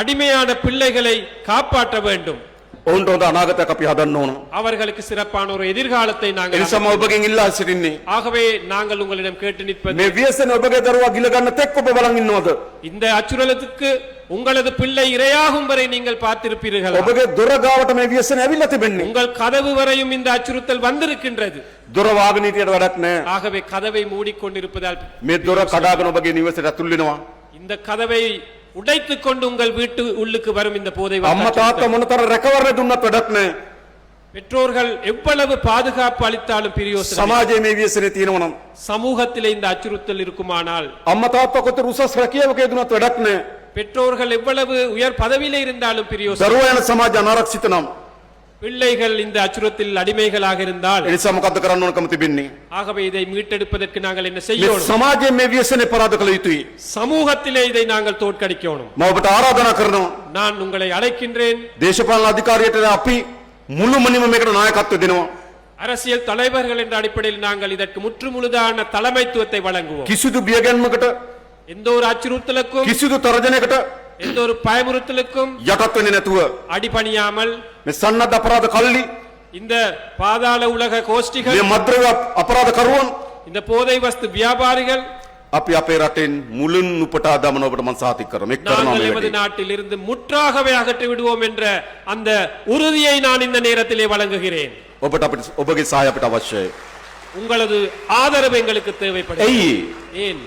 B: அடிமையான பிள்ளைகளை காப்பாற்ற வேண்டும்.
A: ඔවුන්ට හොඳ අනාගතයක් අපි හදන්න ඕන.
B: அவர்களுக்கு சிறப்பான ஒரு எதிர்காலத்தை
A: ඒ
B: நாங்கள்
A: නිසා මම ඔබගෙන් ඉල්ලා සිටින්නේ
B: ஆகவே நாங்கள் உங்களிடம் கேட்டு நிற்பது
A: මේ ව්‍යසන ඔබගේ දරුවා ගිල ගන්න තෙක් ඔබ බලන් ඉන්නවද?
B: இந்த அச்சுறுத்தலுக்கு உங்களது பிள்ளை இரையாகும் வரை நீங்கள் பார்த்திருப்பீர்கள்.
A: ඔබගේ දොර ගාවට මේ ව්‍යසන ඇවිල්ලා තිබෙන්නේ.
B: உங்கள் கதவு வரையும் இந்த அச்சுறுத்தல் வந்திருக்கின்றது.
A: දොර වාගෙන හිටියට වැඩක් නැහැ.
B: ஆகவே கதவை மூடிக்கொண்டிருப்பதால்
A: මේ දොර කඩාගෙන ඔබගේ නිවසට ඇතුල් වෙනවා.
B: இந்த கதவை உடைத்துக் கொண்டு உங்கள் வீட்டு உள்ளுக்கு வரும் இந்த போதை
A: අම්මා තාත්තා මොනතර රැකවරණ දුන්නත් වැඩක් නැහැ.
B: பெற்றோர்கள் எவ்வளவு பாதுகாப்பு அளித்தாலும் பிரயோசனம் இல்லை.
A: සමාජයේ මේ ව්‍යසනේ තියෙනවා නම්
B: சமூகத்திலே இந்த அச்சுறுத்தல் இருக்குமானால்
A: අම්මා තාත්තා කොතර උසස් රැකියාවක යෙදුනත් වැඩක් නැහැ.
B: பெற்றோர்கள் எவ்வளவு உயர் பதவியிலே இருந்தாலும் பிரயோசனம்
A: දරුවා යන සමාජ අනාරක්ෂිත නම්
B: பிள்ளைகள் இந்த அச்சுறுத்தலில் அடிமைகளாக இருந்தால்
A: ඒ නිසා මොකද්ද කරන්න ඕනකම තිබෙන්නේ?
B: ஆகவே இதை மீட்டெடுப்பதற்கு நாங்கள் என்ன
A: මේ
B: செய்யணும்?
A: සමාජයේ මේ ව්‍යසනේ පරාද කළ යුතුයි.
B: சமூகத்திலே இதை நாங்கள் தோற்கடிக்கணும்.
A: මම ඔබට ආරාධනා කරනවා
B: நான் உங்களை அழைக்கின்றேன்.
A: දේශපාලන අධිකාරියට අපි මුළුමනින්ම මේකට නායකත්වය දෙනවා.
B: அரசியல் தலைவர்கள் என்ற அடிப்படையில் நாங்கள் இதற்கு முற்றுமுழுதான தலைமைத்துவத்தை வழங்குவோம்.
A: කිසිදු බියගැන්මකට
B: எந்த ஒரு அச்சுறுத்தலுக்கும்
A: කිසිදු තරජනයකට
B: எந்த ஒரு பயமுறுத்தலுக்கும்
A: යටත් වෙන්නේ නැතුව
B: அடிபணியாமல்
A: මේ සන්නද්ධ අපරාධ කල්ලි
B: இந்த பாதாள உலக கோஷ்டிகள்
A: මේ මද්ද්‍රව්‍ය අපරාධ කරුවන්
B: இந்த போதை வஸ்து வியாபாரிகள்
A: අපි අපේ රටෙන් මුලින් උපටා දමන ඔබට මම සාතික කරනවා. මේක කරනවා
B: நாங்கள்
A: මේ
B: எமது
A: වැඩේ.
B: நாட்டில் இருந்து முற்றாகவே அகற்றி விடுவோம் என்ற அந்த உறுதியை நான் இந்த நேரத்திலே வழங்குகிறேன்.
A: ඔබට අපිට ඔබගේ සහාය අපිට අවශ්‍යයි.
B: உங்களது ஆதரவு எங்களுக்கு தேவைப்படுகிறது.
A: ඇයි?
B: ஏன்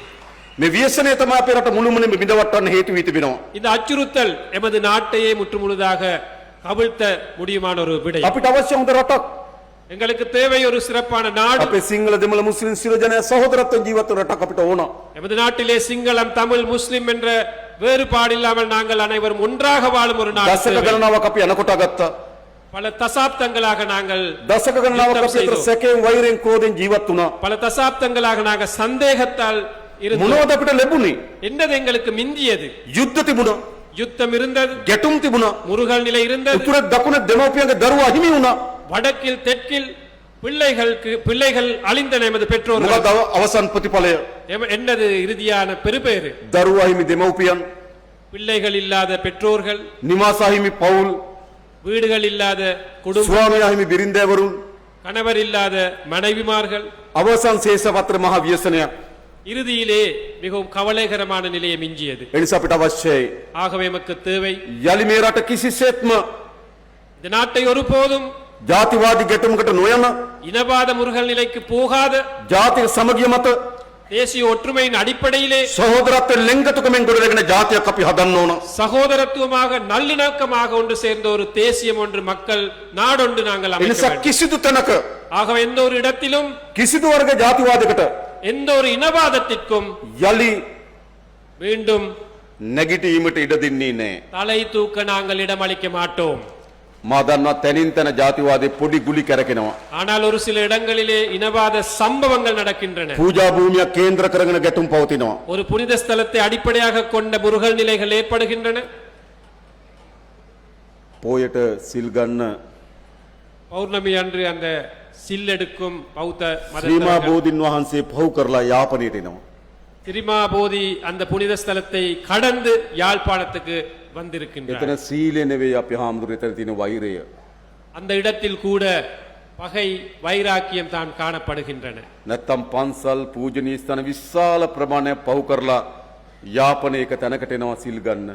A: මේ ව්‍යසනය තමයි අපේ රට මුළුමනින්ම බිඳවට්ටන්න හේතු වී තිබෙනවා.
B: இந்த அச்சுறுத்தல் எமது நாட்டையே முற்றுமுழுதாக கவிழ்த்த முடியுமான ஒரு விடை.
A: අපිට අවශ්‍ය හොඳ රටක්.
B: எங்களுக்கு தேவை ஒரு சிறப்பான நாடு.
A: අපේ සිංහල දෙමළ මුස්ලිම් සියලු ජනයා සහෝදරත්වයෙන් ජීවත් වන රටක් අපිට ඕන.
B: எமது நாட்டிலே சிங்களம் தமிழ் முஸ்லிம் என்ற வேறுபாடு இல்லாமல் நாங்கள் அனைவரும் ஒன்றாக வாழும் ஒரு நாடு
A: දශක
B: தேவை.
A: ගණනාවක් අපි අනකොට ගත්තා.
B: பல தசாப்தங்களாக நாங்கள்
A: දශක ගණනාවක් අපි අතර සැකයෙන් වෛරයෙන් ක්‍රෝධයෙන් ජීවත් වුණා.
B: பல தசாப்தங்களாக நாங்கள் சந்தேகத்தால் இருந்தோம்.
A: මොනවද අපිට ලැබුණේ?
B: என்னது எங்களுக்கு மிஞ்சியது?
A: යුද්ධ තිබුණා.
B: யுத்தம் இருந்தது,
A: ගැටුම් තිබුණා.
B: முருகல் நிலை இருந்தது,
A: උතුරේ දකුණේ දෙමව්පියන්ගේ දරුවා හිමි වුණා.
B: வடக்கில் தெற்கில் பிள்ளைகள் அழிந்தன. எமது பெற்றோர்கள்
A: මොකද අවසන් ප්‍රතිඵලය?
B: என்னது இறுதியான பெருபேறு?
A: දරුවා හිමි දෙමව්පියන්,
B: பிள்ளைகள் இல்லாத பெற்றோர்கள்,
A: නිවාසා හිමි පවුල්,
B: வீடுகள் இல்லாத குடும்பம்,
A: ස්වාමියා හිමි බිරින්දෑවරුන්,
B: கணவர் இல்லாத மனைவிமார்கள்.
A: අවසන් ශේෂපත්‍ර මහ ව්‍යසනයක්.
B: இறுதியிலே மிகவும் கவலைகரமான நிலையை மிஞ்சியது.
A: ඒ නිසා අපිට අවශ්‍යයි
B: ஆகவே எமக்கு தேவை
A: යලි මේ රට කිසිසේත්ම
B: இந்த நாட்டை ஒருபோதும்
A: ජාතිවාදී ගැටුමකට නොයන
B: இனவாத முருகல் நிலைக்கு போகாத
A: ජාතික සමගිය මත
B: தேசிய ஒற்றுமையின் அடிப்படையிலே
A: සහෝදරත්වයෙන් ලෙන්ගතුකමෙන් ගොඩනැගෙන ජාතියක් අපි හදන්න ඕන.
B: சகோதரத்துவமாக நல்லிணக்கமாக ஒன்று சேர்ந்த ஒரு தேசியம் ஒன்று மக்கள் நாடொன்று நாங்கள்
A: ඒ
B: அமைக்க
A: නිසා
B: வேண்டும்.
A: කිසිදු තැනක
B: ஆகவே எந்த ஒரு இடத்திலும்
A: කිසිදු වර්ග ජාතිවාදයකට
B: எந்த ஒரு இனவாதத்திற்கும்
A: යලි
B: மீண்டும்
A: නැගිටීමට ඉඩ දෙන්නේ නැහැ.
B: தலை தூக்க நாங்கள் இடமளிக்க மாட்டோம்.
A: මා දන්නවා තැනින් තැන ජාතිවාදී පොඩි ගුලි කැරකෙනවා.
B: ஆனால் ஒரு சில இடங்களிலே இனவாத சம்பவங்கள் நடக்கின்றன.
A: පූජා භූමියක් කේන්ද්‍ර කරගෙන ගැටුම් පවතිනවා.
B: ஒரு புனித ஸ்தலத்தை அடிப்படையாக கொண்ட முருகல் நிலைகள் ஏற்படுகின்றன.
A: පෝයට සිල් ගන්න
B: பௌர்ணமி அன்று அந்த சில்லெடுக்கும் பௌத்த
A: ශ්‍රීමා
B: மத
A: බෝධින් වහන්සේ පහු කරලා යාපනයට එනවා.
B: திரிமாபோதி அந்த புனித ஸ்தலத்தை கடந்து யாழ்ப்பாணத்துக்கு வந்திருக்கின்றார்.
A: එතන සීලය නෙවෙයි අපි හාමුදුරුවෝ එතන තියෙන වෛරය.
B: அந்த இடத்தில் கூட பகை வைராக்கியம் தான் காணப்படுகின்றன.
A: නැත්තම් පන්සල් පූජනීය ස්ථාන විශාල ප්‍රමාණයක් පහු කරලා යාපනය එක තැනකට එනවා සිල් ගන්න.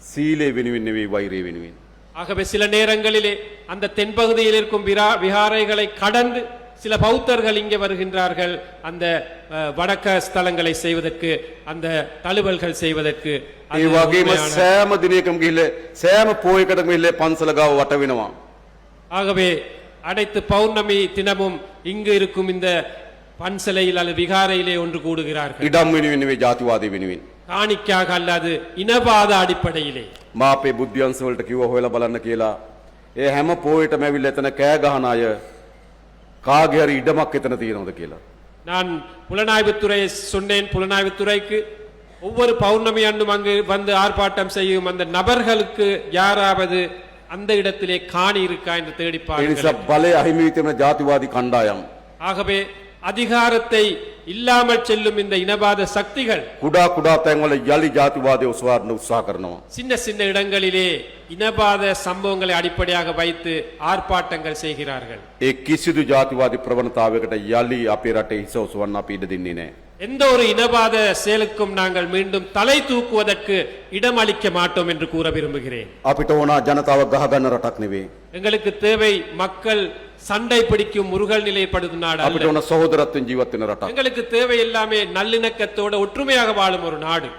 A: සීලය වෙනුවෙන් නෙවෙයි වෛරය වෙනුවෙන්.
B: ஆகவே சில நேரங்களிலே அந்த தென்பகுதியில் இருக்கும் விகாரைகளை கடந்து சில பௌத்தர்கள் இங்கே வருகின்றார்கள். அந்த வடக்க ஸ்தலங்களை செய்வதற்கு, அந்த தழுவல்கள் செய்வதற்கு. அது
A: ඒ වගේම
B: உண்மையான-
A: සෑම දිනයකම ගිහිල්ලා සෑම පොයකටම ගිහිල්ලා පන්සල ගාව වට වෙනවා.
B: ஆகவே அனைத்து பௌர்ணமி தினமும் இங்கு இருக்கும் இந்த பன்சலையில் அல்லது விகாரையிலே ஒன்று கூடுகிறார்கள்.
A: ඉඩම් වෙනුවෙන් නෙවෙයි ජාතිවාදී වෙනුවෙන්.
B: காணிக்காக அல்லது இனவாத அடிப்படையிலே.
A: මා අපේ බුද්ධ්‍යංශ වලට කිව්වා හොයලා බලන්න කියලා. ඒ හැම පොයටම ඇවිල්ලා එතන කෑ ගහන අය කාගේ හරි ඉඩමක් එතන තියෙනවද කියලා.
B: நான் புலனாய்வுத்துறை சொன்னேன். புலனாய்வுத்துறைக்கு ஒவ்வொரு பௌர்ணமி அன்றும் அங்கு வந்து ஆர்ப்பாட்டம் செய்யும் அந்த நபர்களுக்கு யாராவது அந்த இடத்திலே காணி இருக்கா என்று
A: ඒ
B: தேடிப்பார்கள்.
A: නිසා බලය අහිමි වී තිබෙන ජාතිවාදී කණ්ඩායම්
B: ஆகவே அதிகாரத்தை இல்லாமல் செல்லும் இந்த இனவாத சக்திகள்
A: කුඩා කුඩා තැන්වල යලි ජාතිවාදය ඔසවාගෙන උත්සාහ කරනවා.
B: சின்ன சின்ன இடங்களிலே இனவாத சம்பவங்களை அடிப்படையாக வைத்து ஆர்ப்பாட்டங்கள் செய்கிறார்கள்.
A: ඒ කිසිදු ජාතිවාදී ප්‍රවණතාවයකට යලි අපේ රටේ හිස ඔසවන්න අපි ඉඩ දෙන්නේ නැහැ.
B: எந்த ஒரு இனவாத செயலுக்கும் நாங்கள் மீண்டும் தலை தூக்குவதற்கு இடம் அளிக்க மாட்டோம் என்று கூற விரும்புகிறேன்.
A: අපිට ඕන ජනතාව ගහගන්න රටක් නෙවෙයි.
B: எங்களுக்கு தேவை மக்கள் சண்டை பிடிக்கும் முருகல் நிலைப்படுத்தும் நாடு
A: අපිට
B: அல்ல.
A: ඕන සහෝදරත්වයෙන් ජීවත් වෙන රටක්.
B: எங்களுக்கு தேவை எல்லாமே நல்லிணக்கத்தோட ஒற்றுமையாக வாழும் ஒரு நாடு.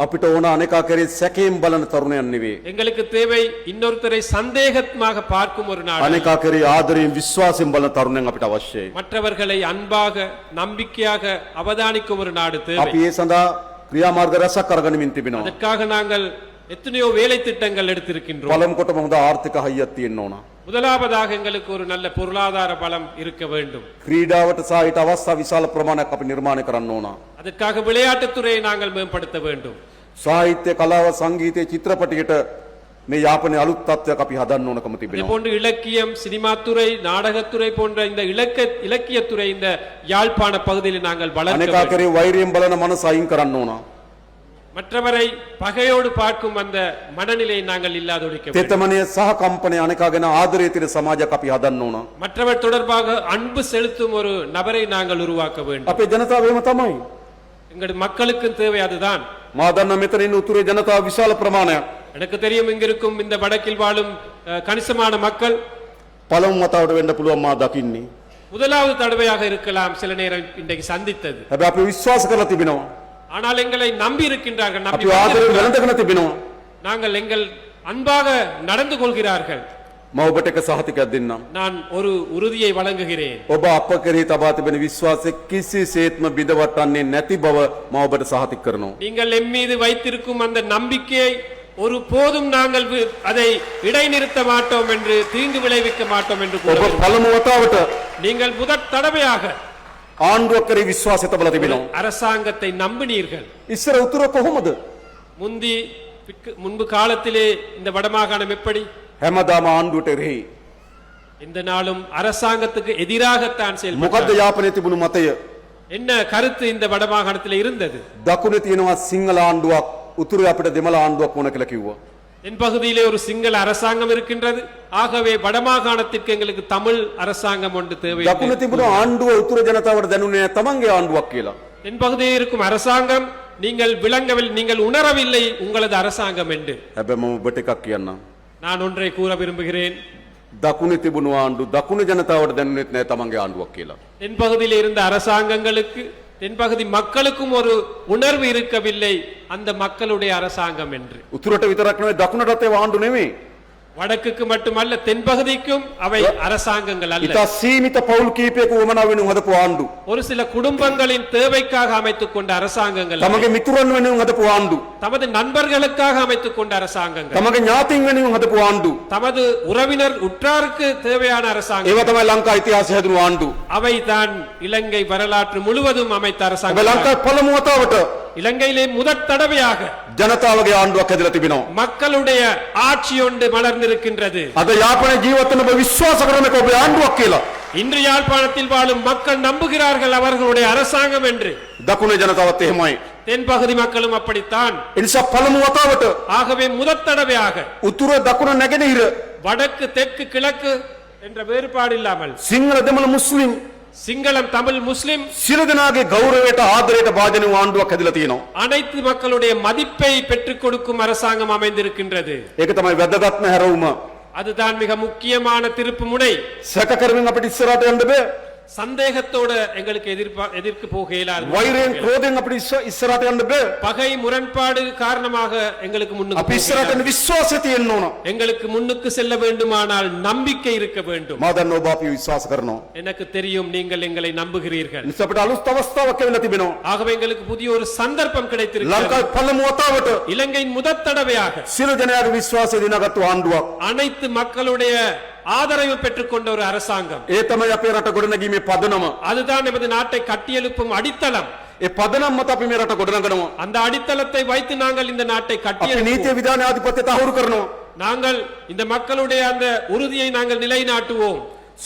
A: අපිට ඕන අනේකා කරේ සැකයෙන් බලන තරුණයන් නෙවෙයි.
B: எங்களுக்கு தேவை இன்னொருத்தரை சந்தேகமாக பார்க்கும் ஒரு நாடு.
A: අනේකා කරේ ආදරයෙන් විශ්වාසයෙන් බලන තරුණයන් අපිට අවශ්‍යයි.
B: மற்றவர்களை அன்பாக நம்பிக்கையாக அவதானிக்கும் ஒரு நாடு தேவை.
A: අපි ඒ සඳහා ක්‍රියාමාර්ග රැසක් අරගෙනමින් තිබෙනවා.
B: அதற்காக நாங்கள் எத்தனையோ வேலை திட்டங்கள் எடுத்திருக்கின்றோம்.
A: පළමු කොටම හොඳ ආර්ථික හයියක් තියෙන්න ඕන.
B: முதலாவதாக எங்களுக்கு ஒரு நல்ல பொருளாதார பலம் இருக்க வேண்டும்.
A: ක්‍රීඩාවට සහ ඊට අවස්ථා විශාල ප්‍රමාණයක් අපි නිර්මාණය කරන්න ඕන.
B: அதற்காக விளையாட்டுத்துறையை நாங்கள் மேம்படுத்த வேண்டும்.
A: සාහිත්‍ය කලාව සංගීතය චිත්‍රපටයට මේ යාපනයේ අලුත් තත්ත්වයක් අපි හදන්න ඕනකම
B: இதே
A: තිබෙනවා.
B: போன்று இலக்கியம், சினிமாத்துறை, நாடகத்துறை போன்ற இந்த இலக்கியத்துறை இந்த யாழ்ப்பாண பகுதியில் நாங்கள் வளர்க்க
A: අනේකා
B: வேண்டும்.
A: කරේ වෛරයෙන් බලන මනස අයින් කරන්න ඕන.
B: மற்றவரை பகையோடு பார்க்கும் அந்த மனநிலையை நாங்கள் இல்லாதொழிக்க வேண்டும்.
A: තෙතමනය සහ කම්පනය අනේකා ගැන ආදරය තියෙන සමාජයක් අපි හදන්න ඕන.
B: மற்றவர் தொடர்பாக அன்பு செலுத்தும் ஒரு நபரை நாங்கள் உருவாக்க வேண்டும்.
A: අපේ ජනතාව එහෙම තමයි.
B: எங்களுடைய மக்களுக்கு தேவை அதுதான்.
A: මා දන්න මෙතන ඉන්න උතුරේ ජනතාව විශාල ප්‍රමාණයක්
B: எனக்கு தெரியும் இங்கிருக்கும் இந்த வடக்கில் வாழும் கணிசமான மக்கள்
A: පළමු වතාවට වෙන්න පුළුවන් මා දකින්නේ.
B: முதலாவது தடவையாக இருக்கலாம் சில நேரம் இன்றைக்கு சந்தித்தது.
A: හැබැයි අපි විශ්වාස කරලා තිබෙනවා.
B: ஆனால் எங்களை நம்பி இருக்கின்றார்கள். நம்பி
A: අපි ආදරයෙන්
B: வந்திருக்கிறார்கள்.
A: වැළඳගෙන තිබෙනවා.
B: நாங்கள் எங்கள் அன்பாக நடந்து கொள்கிறார்கள்.
A: මම ඔබට එක සහතිකයක් දෙන්නම්.
B: நான் ஒரு உறுதியை வழங்குகிறேன்.
A: ඔබ අප කෙරෙහි තබා තිබෙන විශ්වාසය කිසිසේත්ම බිඳවටන්නේ නැති බව මම ඔබට සහතික කරනවා.
B: நீங்கள் எம் மீது வைத்திருக்கும் அந்த நம்பிக்கையை ஒரு போதும் நாங்கள் அதை இடைநிறுத்த மாட்டோம் என்று தீங்கு விளைவிக்க மாட்டோம் என்று
A: ඔබ
B: கூறுகிறோம்.
A: පළමු වතාවට
B: நீங்கள் முதற் தடவையாக
A: ආණ්ඩුවක් කරේ විශ්වාසය තබලා තිබෙනවා.
B: அரசாங்கத்தை நம்பினீர்கள்.
A: ඉස්සර උතුර කොහොමද?
B: முன்பு காலத்திலே இந்த வடமாகாணம் எப்படி?
A: හැමදාම ආණ්ඩුවට එරෙහි.
B: இந்த நாளும் அரசாங்கத்துக்கு எதிராகத்தான்
A: මොකද්ද
B: செயல்பட்டார்.
A: යාපනයේ තිබුණු මතය?
B: என்ன கருத்து இந்த வடமாகாணத்தில் இருந்தது?
A: දකුණේ තියෙනවා සිංහල ආණ්ඩුවක්, උතුරේ අපිට දෙමළ ආණ්ඩුවක් ඕන කියලා කිව්වා.
B: என் பகுதியிலே ஒரு சிங்கள அரசாங்கம் இருக்கின்றது. ஆகவே வடமாகாணத்திற்கு எங்களுக்கு தமிழ் அரசாங்கம் ஒன்று தேவை.
A: දකුණේ තිබුණු ආණ්ඩුව උතුර ජනතාවට දැනුනේ නැහැ තමන්ගේ ආණ්ඩුවක් කියලා.
B: என் பகுதியில் இருக்கும் அரசாங்கம் நீங்கள் விளங்கவில்லை, நீங்கள் உணரவில்லை உங்களது அரசாங்கம் என்று.
A: හැබැයි මම ඔබට එකක් කියන්නම්.
B: நான் ஒன்றை கூற விரும்புகிறேன்.
A: දකුණේ තිබුණු ආණ්ඩු දකුණු ජනතාවට දැනුනේත් නැහැ තමන්ගේ ආණ්ඩුවක් කියලා.
B: தென் பகுதியில் இருந்த அரசாங்கங்களுக்கு தென்பகுதி மக்களுக்கும் ஒரு உணர்வு இருக்கவில்லை அந்த மக்களுடைய அரசாங்கம் என்று.
A: උතුරට විතරක් නෙවෙයි දකුණටත් ඒ ආණ්ඩු නෙවෙයි.
B: வடக்குக்கு மட்டுமல்ல தென்பகுதிக்கும் அவை அரசாங்கங்கள் அல்ல.
A: ඉතා සීමිත පවුල් කීපයක වමනා වෙනුම් හදපු ආණ්ඩු.
B: ஒரு சில குடும்பங்களின் தேவைக்காக அமைத்துக் கொண்ட அரசாங்கங்கள் அல்ல.
A: තමගේ මිතුරන් වෙනුම් හදපු ආණ්ඩු.
B: தமது நண்பர்களுக்காக அமைத்துக் கொண்ட அரசாங்கங்கள்,
A: තමගේ ඥාතීන් වෙනුම් හදපු ආණ්ඩු.
B: தமது உறவினர் உற்றாருக்கு தேவையான
A: ඒවා
B: அரசாங்கம்.
A: තමයි ලංකා ඉතිහාසය හැදුණු ආණ්ඩු.
B: அவை தான் இலங்கை வரலாற்று முழுவதும் அமைத்த
A: හැබැයි
B: அரசாங்கம்.
A: ලංකාවේ පළමු වතාවට
B: இலங்கையிலே முதற் தடவையாக
A: ජනතාවගේ ආණ්ඩුවක් හැදලා තිබෙනවා.
B: மக்களுடைய ஆட்சி ஒன்று மலர்ந்திருக்கின்றது.
A: අද යාපනයේ ජීවත් වෙන ඔබ විශ්වාස කරන එක ඔබේ ආණ්ඩුවක් කියලා.
B: இன்று யாழ்ப்பாணத்தில் வாழும் மக்கள் நம்புகிறார்கள் அவர்களுடைய அரசாங்கம் என்று.
A: දකුණේ ජනතාවත් එහෙමයි.
B: தென்பகுதி மக்களும் அப்படித்தான்.
A: ඒ නිසා පළමු වතාවට
B: ஆகவே முதற் தடவையாக
A: උතුර දකුණ නැගෙනහිර
B: வடக்கு தெற்கு கிழக்கு என்ற வேறுபாடு இல்லாமல்
A: සිංහල දෙමළ මුස්ලිම්
B: சிங்களம் தமிழ் முஸ்லிம்
A: සියලු දෙනාගේ ගෞරවයට ආදරයට භාජන වූ ආණ්ඩුවක් හැදලා තියෙනවා.
B: அனைத்து மக்களுடைய மதிப்பை பெற்றுக் கொடுக்கும் அரசாங்கம் அமைந்திருக்கின்றது.
A: ඒක තමයි වැදගත්ම හැරවුම.
B: அதுதான் மிக முக்கியமான திருப்பு முனை.
A: සැක කරමින් අපිට ඉස්සරහට යන්න බෑ.
B: சந்தேகத்தோட எங்களுக்கு எதிர்க்கு போக இயலாது.
A: වෛරයෙන් ක්‍රෝධයෙන් අපිට ඉස්සරහට යන්න බෑ.
B: பகை முரண்பாடு காரணமாக எங்களுக்கு முன்னுக்கு
A: අපි
B: போக
A: ඉස්සරහට
B: இயலாது.
A: යන්න විශ්වාසය තියෙන්න ඕන.
B: எங்களுக்கு முன்னுக்கு செல்ல வேண்டுமானால் நம்பிக்கை இருக்க வேண்டும்.
A: මා දන්නවා ඔබ අපි විශ්වාස කරනවා.
B: எனக்கு தெரியும் நீங்கள் எங்களை நம்புகிறீர்கள்.
A: නිසා අපිට අලුත් අවස්ථාවක් ලැබිලා තිබෙනවා.
B: ஆகவே எங்களுக்கு புதிய ஒரு சந்தர்ப்பம் கிடைத்திருக்கிறது.
A: ලංකාවේ පළමු වතාවට
B: இலங்கையின் முதற் தடவையாக
A: සියලු ජනයාගේ විශ්වාසය දිනාගත්තු ආණ්ඩුවක්.
B: அனைத்து மக்களுடைய ஆதரவு பெற்றுக்கொண்ட ஒரு அரசாங்கம்.
A: ඒ තමයි අපේ රට ගොඩනැගීමේ පදනම.
B: அதுதான் நமது நாட்டை கட்டியெழுப்பும் அடித்தளம்.
A: ඒ පදනම මත අපි මේ රට ගොඩනගනවා.
B: அந்த அடித்தளத்தை வைத்து நாங்கள் இந்த நாட்டை
A: අපි
B: கட்டியெழுப்புவோம்.
A: නීතිය විධාන ආධිපත්‍ය තහවුරු කරනවා.
B: நாங்கள் இந்த மக்களுடைய அந்த உறுதியை நாங்கள் நிலைநாட்டுவோம்.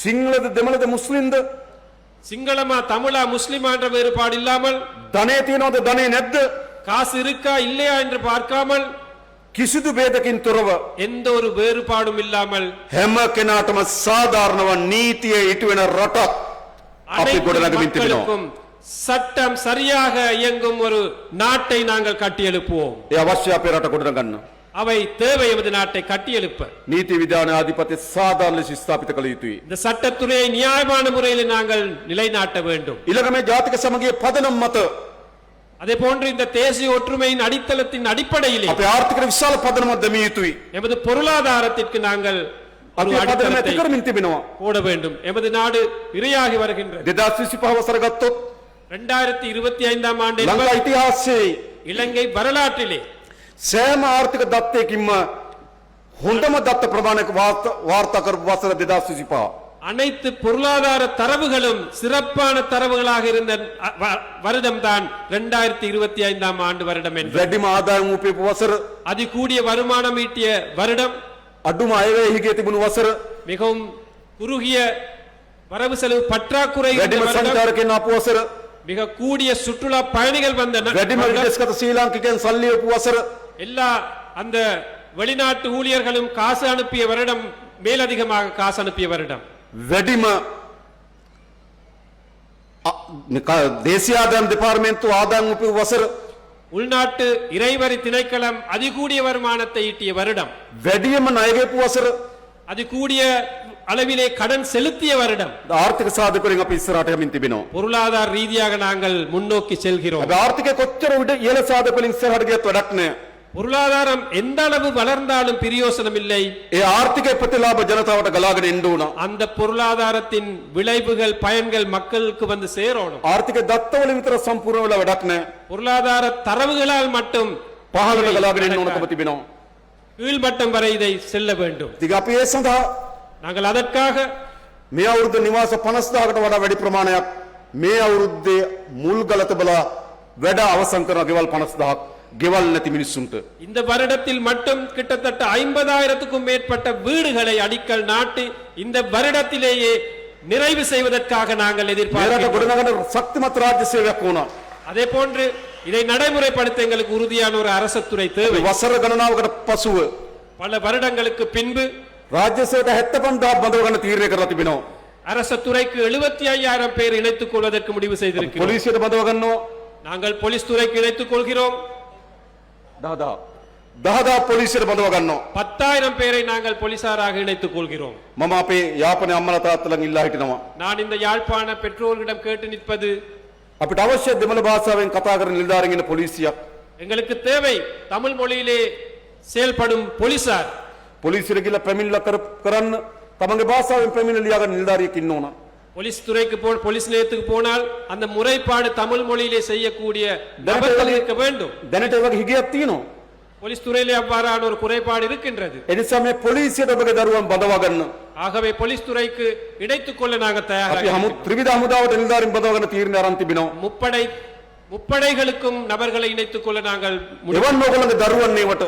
A: සිංහලද දෙමළද මුස්ලිම්ද
B: சிங்களமா தமிழா முஸ்லிமா என்ற வேறுபாடு இல்லாமல்,
A: ධනය තියනවද ධනය නැද්ද
B: காசு இருக்கா இல்லையா என்று பார்க்காமல்,
A: කිසිදු ભેදකින් තොරව
B: எந்த ஒரு வேறுபாடும் இல்லாமல்
A: හැම කෙනාටම සාධාරණව නීතිය ඉටු වෙන රටක් අපි
B: அனைத்து
A: ගොඩනගමින් තිබෙනවා.
B: மக்களுக்கும் சட்டம் சரியாக இயங்கும் ஒரு நாட்டை நாங்கள் கட்டியெழுப்புவோம்.
A: ඒ අවශ්‍ය අපේ රට ගොඩනගන්න.
B: அவை தேவை எமது நாட்டை கட்டியெழுப்ப.
A: නීති විධාන ආධිපත්‍ය සාධාරණ ලෙස ස්ථාපිත කළ යුතුයි.
B: இந்த சட்டத்துறையை நியாயமான முறையில் நாங்கள் நிலைநாட்ட வேண்டும்.
A: ඊළඟ මේ ජාතික සමගිය පදනම් මත
B: அதே போன்று இந்த தேசிய ஒற்றுமையின் அடித்தளத்தின் அடிப்படையிலே
A: අපේ ආර්ථික විශාල පදනමක් දැමිය යුතුයි.
B: எமது பொருளாதாரத்திற்கு நாங்கள் ஒரு
A: අපි පදනම ඇති
B: அடித்தளத்தை
A: කරමින් තිබෙනවා.
B: போட வேண்டும். எமது நாடு இரையாகி வருகின்றது.
A: 2025 වසර ගත්තොත්
B: 2025 ஆண்டு
A: ලංකා
B: என்பது
A: ඉතිහාසයේ
B: இலங்கை வரலாற்றிலே
A: සෑම ආර්ථික දත්තයකින්ම හොඳම දත්ත ප්‍රමාණයක වාර්තා කරපු වසර 2025.
B: அனைத்து பொருளாதார தரவுகளும் சிறப்பான தரவுகளாக இருந்த வருடம் தான் 2025 ஆண்டு வருடம் என்று.
A: වැඩිම ආදායම් උපයපු වසර,
B: அதிகூடிய வருமானம் ஈட்டிய வருடம்,
A: අඩුම අයවැයහිගේ තිබුණු වසර,
B: மிகவும் குறுகிய வரவு செலவு பற்றாக்குறை இருந்த
A: වැඩිම
B: வருடம்,
A: සංචාරකයන් ආපු වසර,
B: மிக கூடிய சுற்றுலா பயணிகள் வந்த
A: වැඩිම
B: வருடம்,
A: විදේශගත ශ්‍රී ලාංකිකයන් සල්ලි උපු වසර,
B: எல்லா அந்த வெளிநாட்டு ஊழியர்களும் காசு அனுப்பிய வருடம், மேலதிகமாக காசு அனுப்பிய வருடம்,
A: වැඩිම දේශීය ආදායම් දෙපාර්තමේන්තුව ආදායම් උපයපු වසර,
B: உள்நாட்டு இறைவரி திணைக்களம் அதிகூடிய வருமானத்தை ஈட்டிய வருடம்,
A: වැඩිම ණය ගෙවපු වසර,
B: அதிகூடிய அளவிலே கடன் செலுத்திய வருடம்.
A: ආර්ථික සාධකවලින් අපි ඉස්සරහට යමින් තිබෙනවා.
B: பொருளாதார ரீதியாக நாங்கள் முன்னோக்கி செல்கிறோம்.
A: අපි ආර්ථිකය කොච්චර උඩ ඉහළ සාධකවලින් ඉස්සරහට ගියත් වැඩක් නැහැ.
B: பொருளாதாரம் எந்த அளவு வளர்ந்தாலும் பிரயோசனம் இல்லை.
A: ඒ ආර්ථිකයේ ප්‍රතිලාභ ජනතාවට ගලාගෙන එන්න ඕන.
B: அந்த பொருளாதாரத்தின் விளைவுகள் பயன்கள் மக்களுக்கு வந்து சேரணும்.
A: ආර්ථික දත්තවල විතර සම්පූර්ණ වෙලා වැඩක් නැහැ.
B: பொருளாதார தரவுகளால் மட்டும்
A: පහළට ගලාගෙන එන්න ඕනකම තිබෙනවා.
B: கீழ்மட்டம் வரை இதை செல்ல வேண்டும்.
A: ඉතින් අපි ඒ සඳහා
B: நாங்கள் அதற்காக
A: මේ අවුරුද්ද නිවාස 50000කට වඩා වැඩි ප්‍රමාණයක් මේ අවුරුද්දේ මුල් ගල තබලා වැඩ අවසන් කරන ගෙවල් 50000ක් ගෙවල් නැති මිනිස්සුන්ට
B: இந்த வருடத்தில் மட்டும் கிட்டத்தட்ட 50,000க்கும் மேற்பட்ட வீடுகளை அடிக்கல் நாட்டி இந்த வருடத்திலேயே நிறைவு செய்வதற்காக நாங்கள்
A: මේ රට
B: எதிர்பார்க்கிறோம்.
A: ගොඩනගන ශක්තිමත් රාජ්‍ය සේවයක් ඕන.
B: அதே போன்று இதை நடைமுறைப்படுத்த எங்களுக்கு உறுதியான ஒரு அரசுத்துறை தேவை.
A: වසර ගණනාවකට පසුව
B: பல வருடங்களுக்கு பின்பு
A: රාජ්‍ය සේවයට 75000ක් බඳව ගන්න තීරණය කරලා තිබෙනවා.
B: அரசுத்துறைக்கு 75,000 பேர் இணைத்துக் கொள்வதற்கு முடிவு செய்திருக்கிறோம்.
A: පොලිසියට බඳව ගන්නවා
B: நாங்கள் போலீஸ் துறைக்கு இணைத்துக் கொள்கிறோம்.
A: 10000 පොලිසියට බඳව ගන්නවා.
B: 10,000 பேரை நாங்கள் போலீசாராக இணைத்துக் கொள்கிறோம்.
A: මම අපේ යාපනයේ අම්මලා තාත්තලාගෙන් ඉල්ලා හිටිනවා.
B: நான் இந்த யாழ்ப்பாண பெற்றோர்களிடம் கேட்டு நிற்பது,
A: අපිට අවශ්‍ය දෙමළ භාෂාවෙන් කතා කරන නිලධාරීන් ඉන්න පොලිසියක්.
B: எங்களுக்கு தேவை தமிழ் மொழியிலே செயல்படும் போலீசார்.
A: පොලිසියට ගිහලා පැමිණිල්ල කරන්න තමන්ගේ භාෂාවෙන් පැමිණිලි ලියාගන්න නිලධාරියෙක් ඉන්න ඕන.
B: போலீஸ் துறைக்கு போலீஸ் நிலையத்துக்கு போனால் அந்த முறைப்பாடு தமிழ் மொழியிலே செய்யக்கூடிய நபர்கள் இருக்க வேண்டும்.
A: දැනට ඒ වගේ හිගයක් තියෙනවා.
B: போலீஸ் துறையிலே அவ்வாறான ஒரு குறைபாடு இருக்கின்றது.
A: ඒ නිසා මේ පොලිසියට ඔබගේ දරුවන් බඳවා ගන්න.
B: ஆகவே போலீஸ் துறைக்கு இணைத்துக் கொள்ள நாங்கள்
A: අපි
B: தயாராக
A: ත්‍රිවිධ හමුදාවට නිලධාරීන් බඳවා ගන්න තීරණය අරන් තිබෙනවා.
B: முப்படைகளுக்கும் நபர்களை இணைத்துக் கொள்ள நாங்கள்
A: එවන් ඕගොල්ලන්ගේ දරුවන් ඒවට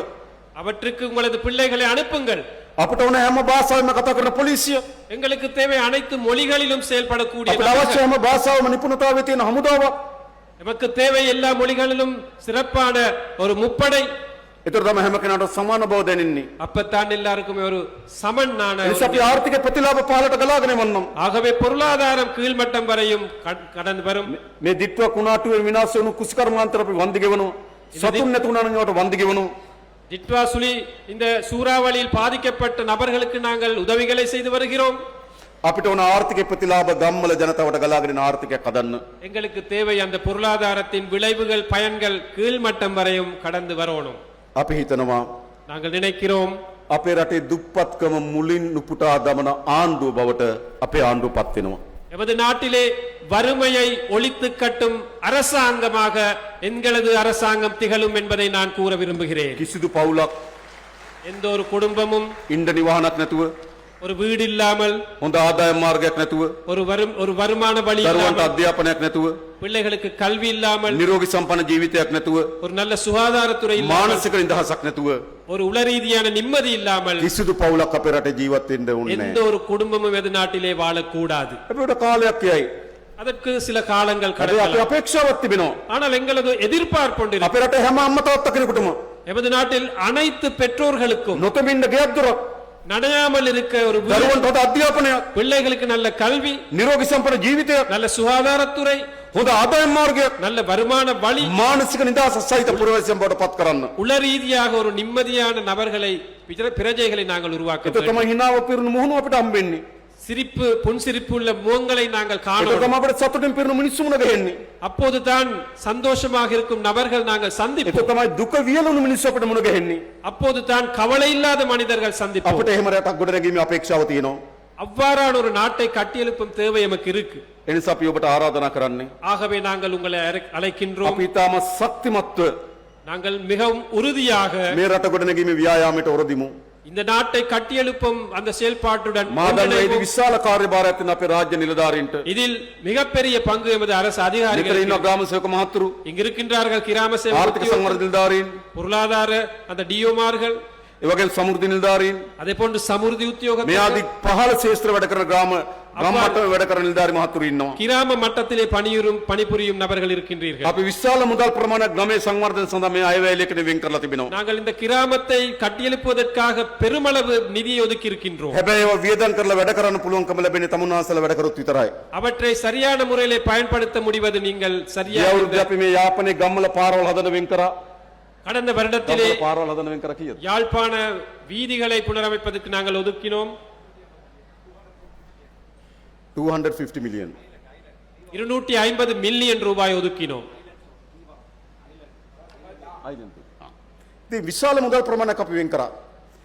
B: அவற்றுக்கு உங்களது பிள்ளைகளை அனுப்புங்கள்.
A: අපිට ඕන හැම භාෂාවෙන්ම කතා කරන පොලිසිය.
B: எங்களுக்கு தேவை அனைத்து மொழிகளிலும் செயல்படக்கூடிய
A: අපිට අවශ්‍ය
B: நபர்கள்.
A: හැම භාෂාවම නිපුණතාවය තියෙන හමුදාවක්.
B: நமக்கு தேவை எல்லா மொழிகளிலும் சிறப்பான ஒரு முப்படை.
A: ඒතර තමයි හැම කෙනාට සමාන බව දැනෙන්නේ.
B: அப்பத்தான் எல்லாருக்குமே ஒரு சமனான
A: ඒ නිසා අපි ආර්ථික ප්‍රතිලාභ පහලට ගලාගෙන යවන්නම්.
B: ஆகவே பொருளாதாரம் கீழ்மட்டம் வரையும் கடந்து வரும்.
A: මේ දිට්ඨිය කුණාටුවේ විනාශ වුණු කුසිකර්මාන්තර අපි වන්දි ගෙවනවා. සතුන් නැතුණා නම් ඒවට වන්දි ගෙවනවා.
B: டிட்வா சுழி இந்த சூறாவளியில் பாதிக்கப்பட்ட நபர்களுக்கு நாங்கள் உதவிகளை செய்து வருகிறோம்.
A: අපිට ඕන ආර්ථික ප්‍රතිලාභ ගම්වල ජනතාවට ගලාගෙන ආර්ථිකයක් හදන්න.
B: எங்களுக்கு தேவை அந்த பொருளாதாரத்தின் விளைவுகள் பயன்கள் கீழ்மட்டம் வரையும் கடந்து வரணும்.
A: අපි හිතනවා
B: நாங்கள் நினைக்கிறோம்
A: අපේ රටේ දුප්පත්කම මුලින් නුපුටා දමන ආණ්ඩුව බවට අපේ ආණ්ඩුව පත් වෙනවා.
B: எமது நாட்டிலே வறுமையை ஒழித்து கட்டும் அரசாங்கமாக எங்களது அரசாங்கம் திகழும் என்பதை நான் கூற விரும்புகிறேன்.
A: කිසිදු පවුලක්
B: எந்த ஒரு குடும்பமும்
A: ඉන්ඩ නිවාහනක් නැතුව
B: ஒரு வீடு இல்லாமல்,
A: හොඳ ආදායම් මාර්ගයක් නැතුව,
B: ஒரு வருமான வழி
A: දරුවන්ට
B: இல்லாமல்,
A: අධ්‍යාපනයක් නැතුව,
B: பிள்ளைகளுக்கு கல்வி இல்லாமல்,
A: නිරෝගී සම්පන්න ජීවිතයක් නැතුව,
B: ஒரு நல்ல சுகாதாரத்துறை இல்லாமல்,
A: මානසික නිදහසක් නැතුව
B: ஒரு உளரீதியான நிம்மதி இல்லாமல்
A: කිසිදු පවුලක් අපේ රටේ ජීවත් වෙන්න ඕනේ
B: எந்த
A: නැහැ.
B: ஒரு குடும்பமும் எது நாட்டிலே வாழக்கூடாது.
A: අපිට කාලයක් යයි.
B: அதற்கு சில காலங்கள்
A: අපේ
B: கடக்கலாம்.
A: අපේක්ෂාවක් තිබෙනවා.
B: ஆனால் எங்களது எதிர்பார்ப்பு ஒன்று இருக்கு.
A: අපේ රටේ හැම අම්මා තාත්තා කෙනෙකුටම
B: எமது நாட்டில் அனைத்து பெற்றோர்களுக்கும்
A: නොතෙමින්න ගෙයක් දොරක්,
B: நனையாமல் இருக்க ஒரு வீடு,
A: දරුවන්ට හොඳ අධ්‍යාපනයක්,
B: பிள்ளைகளுக்கு நல்ல கல்வி,
A: නිරෝගී සම්පන්න ජීවිතයක්,
B: நல்ல சுகாதாரத்துறை,
A: හොඳ ආදායම් මාර්ගයක්,
B: நல்ல வருமான வழி,
A: මානසික නිදහස සහිත පුරවැසියන් බවට පත් කරන්න.
B: உளரீதியாக ஒரு நிம்மதியான நபர்களை, பிரஜைகளை நாங்கள் உருவாக்க
A: ඒක
B: வேண்டும்.
A: තමයි හිනාව පිරුණු මුහුණු අපිට හම්බෙන්නේ.
B: சிரிப்பு புன்சிரிப்பு உள்ள முகங்களை நாங்கள்
A: ඒක
B: காணோம்.
A: තමයි අපිට සතුටින් පිරුණු මිනිස්සු මුණ ගැහෙන්නේ.
B: அப்போதுதான் சந்தோஷமாக இருக்கும் நபர்கள் நாங்கள்
A: ඒක
B: சந்திப்போம்.
A: තමයි දුක වියලුණු මිනිස්සු අපිට මුණ ගැහෙන්නේ.
B: அப்போதுதான் கவலை இல்லாத மனிதர்கள் சந்திப்போம்.
A: අපිට එහෙම රටක් ගොඩනැගීමේ අපේක්ෂාව තියෙනවා.
B: அவ்வாறான ஒரு நாட்டை கட்டியெழுப்பும் தேவை எமக்கு இருக்கு.
A: ඒ නිසා අපි ඔබට ආරාධනා කරන්නේ
B: ஆகவே நாங்கள் உங்களை அழைக்கின்றோம்.
A: අපි ඊටම ශක්තිමත්ව
B: நாங்கள் மிகவும் உறுதியாக
A: මේ රට ගොඩනැගීමේ ව්‍යායාමයට ඔරදිමු.
B: இந்த நாட்டை கட்டியெழுப்பும் அந்த செயல்பாட்டுடன்
A: මා දන්නවා මේ
B: ஒன்றிணைவோம்.
A: විශාල කාර්යභාරයක් තියෙන අපේ රාජ්‍ය නිලධාරීන්ට.
B: இதில் மிகப்பெரிய பங்கு எமது அரசு
A: මෙතන
B: அதிகாரிகள்
A: ඉන්න ග්‍රාම සේවක මහතුරු,
B: இங்கு இருக்கின்றார்கள். கிராம சேவக
A: ආර්ථික සංවර්ධන නිලධාරීන්,
B: பொருளாதார அந்த டிஓமார்கள்,
A: ඒ වගේම සමෘද්ධි නිලධාරීන්,
B: அதே போன்று சமுர்தி
A: මේ
B: உத்தியோகத்தர்கள்,
A: ආදී පහළ ශේෂ්ත්‍ර වැඩ කරන ග්‍රාම මට්ටමේ වැඩ කරන නිලධාරි මහතුරු ඉන්නවා.
B: கிராம மட்டத்திலே பணிபுரியும் நபர்கள் இருக்கின்றீர்கள்.
A: අපි විශාල මුදල් ප්‍රමාණයක් ගමේ සංවර්ධන සඳහා මේ අයවැයලයකට වෙන් කරලා තිබෙනවා.
B: நாங்கள் இந்த கிராமத்தை கட்டியெழுப்புவதற்காக பெருமளவு நிதியை ஒதுக்கி இருக்கின்றோம்.
A: හැබැයි ඒවා වියදම් කරලා වැඩ කරන්න පුළුවන්කම ලැබෙන්නේ තමුන්වහන්සේලා වැඩ කරොත් විතරයි.
B: அவற்றை சரியான முறையிலே பயன்படுத்த முடிவது நீங்கள்
A: ඒ
B: சரியாக
A: අවුරුද්දේ අපි මේ යාපනයේ ගම්වල පාරවල් හදන වෙන් කරා.
B: கடந்த வருடத்திலே
A: ගම්වල පාරවල් හදන වෙන් කරා කීයද?
B: யாழ்ப்பாண வீதிகளை புனரமைப்பதற்கு நாங்கள் ஒதுக்கினோம்
A: 250 million.
B: 250 மில்லியன் ரூபாய் ஒதுக்கினோம்.
A: ඉතින් විශාල මුදල් ප්‍රමාණයක් අපි වෙන් කරා.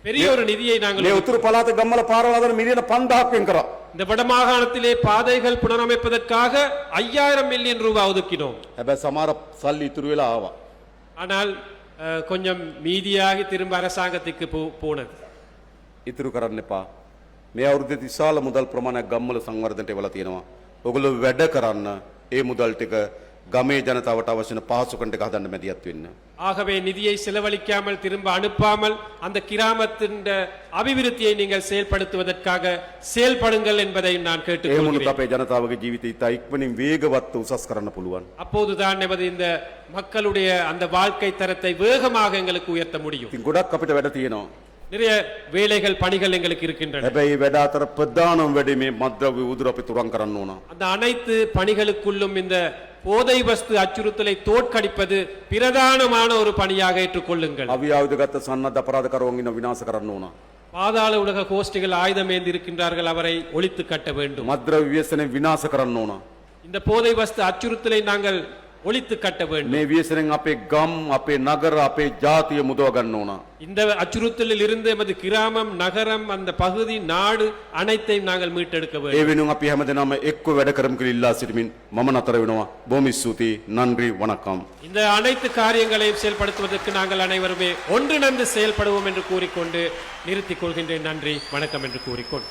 B: பெரிய ஒரு நிதியை நாங்கள்
A: මේ උතුරු පළාතේ ගම්වල පාරවල් හදන මිලියන 5000ක් වෙන් කරා.
B: இந்த வடமாகாணத்திலே பாதைகள் புனரமைப்பதற்காக 5000 மில்லியன் ரூபாய் ஒதுக்கினோம்.
A: හැබැයි සමහර සල්ලි ඉතුරු වෙලා ආවා.
B: ஆனால் கொஞ்சம் மீதியாகி திரும்ப அரசாங்கத்துக்கு போனது.
A: ඉතුරු කරන්න එපා. මේ අවුරුද්දේ විශාල මුදල් ප්‍රමාණයක් ගම්වල සංවර්ධනයට එවලා තියෙනවා. ඔයගොල්ලෝ වැඩ කරන්න ඒ මුදල් ටික ගමේ ජනතාවට අවශ්‍ය වෙන පහසුකම් ටික හදන්න මැදිහත් වෙන්න.
B: ஆகவே நிதியை செலவழிக்காமல் திரும்ப அனுப்பாமல் அந்த கிராமத்தின் அபிவிருத்தியை நீங்கள் செயல்படுத்துவதற்காக செயல்படுங்கள் என்பதை நான்
A: ඒ
B: கேட்டுக்கொள்கிறேன்.
A: මොනොත් අපේ ජනතාවගේ ජීවිතය ඉතා ඉක්මනින් වේගවත් උසස් කරන්න පුළුවන්.
B: அப்போதுதான் நமது இந்த மக்களுடைய அந்த வாழ்க்கை தரத்தை வேகமாக எங்களுக்கு உயர்த்த முடியும்.
A: ඉතින් ගොඩක් අපිට වැඩ තියෙනවා.
B: நிறைய வேலைகள் பணிகள் எங்களுக்கு இருக்கின்றன.
A: හැබැයි වැඩ අතර ප්‍රධානම වැඩේ මේ මද්ද්‍රව්‍ය උදුර අපි තුරන් කරන්න ඕන.
B: அந்த அனைத்து பணிகளுக்குள்ளும் இந்த போதை வஸ்து அச்சுறுத்தலை தோற்கடிப்பது பிரதானமான ஒரு பணியாக ஏற்றுக்கொள்ளுங்கள்.
A: අවි ආයුධගත සන්නද්ධ අපරාධකරුවන් ඉන්න විනාශ කරන්න ඕන.
B: பாதாள உலக கோஷ்டிகள் ஆயுதம் ஏந்தி இருக்கின்றார்கள், அவரை ஒழித்து கட்ட வேண்டும்.
A: මද්ද්‍රව්‍ය ව්‍යසනය විනාශ කරන්න ඕන.
B: இந்த போதை வஸ்து அச்சுறுத்தலை நாங்கள் ஒழித்து கட்ட வேண்டும்.
A: මේ ව්‍යසනයෙන් අපේ ගම්, අපේ නගර, අපේ ජාතිය මුදව ගන්න ඕන.
B: இந்த அச்சுறுத்தலில் இருந்து எமது கிராமம், நகரம், அந்த பகுதி, நாடு அனைத்தையும் நாங்கள் மீட்டெடுக்க
A: ඒ
B: வேண்டும்.
A: වෙනුවෙන් අපි හැමදෙනාම එක්ව වැඩ කරමු කියලා ඉල්ලා සිටමින් මම නතර වෙනවා. බොහොම ස්තුතියි. නන්රි වණකම්.
B: இந்த அனைத்து காரியங்களையும் செயல்படுத்துவதற்கு நாங்கள் அனைவருமே ஒன்றிணைந்து செயல்படுவோம் என்று கூறிக்கொண்டு நிறுத்திக் கொள்கின்றேன். நன்றி, வணக்கம் என்று கூறிக்கொண்டு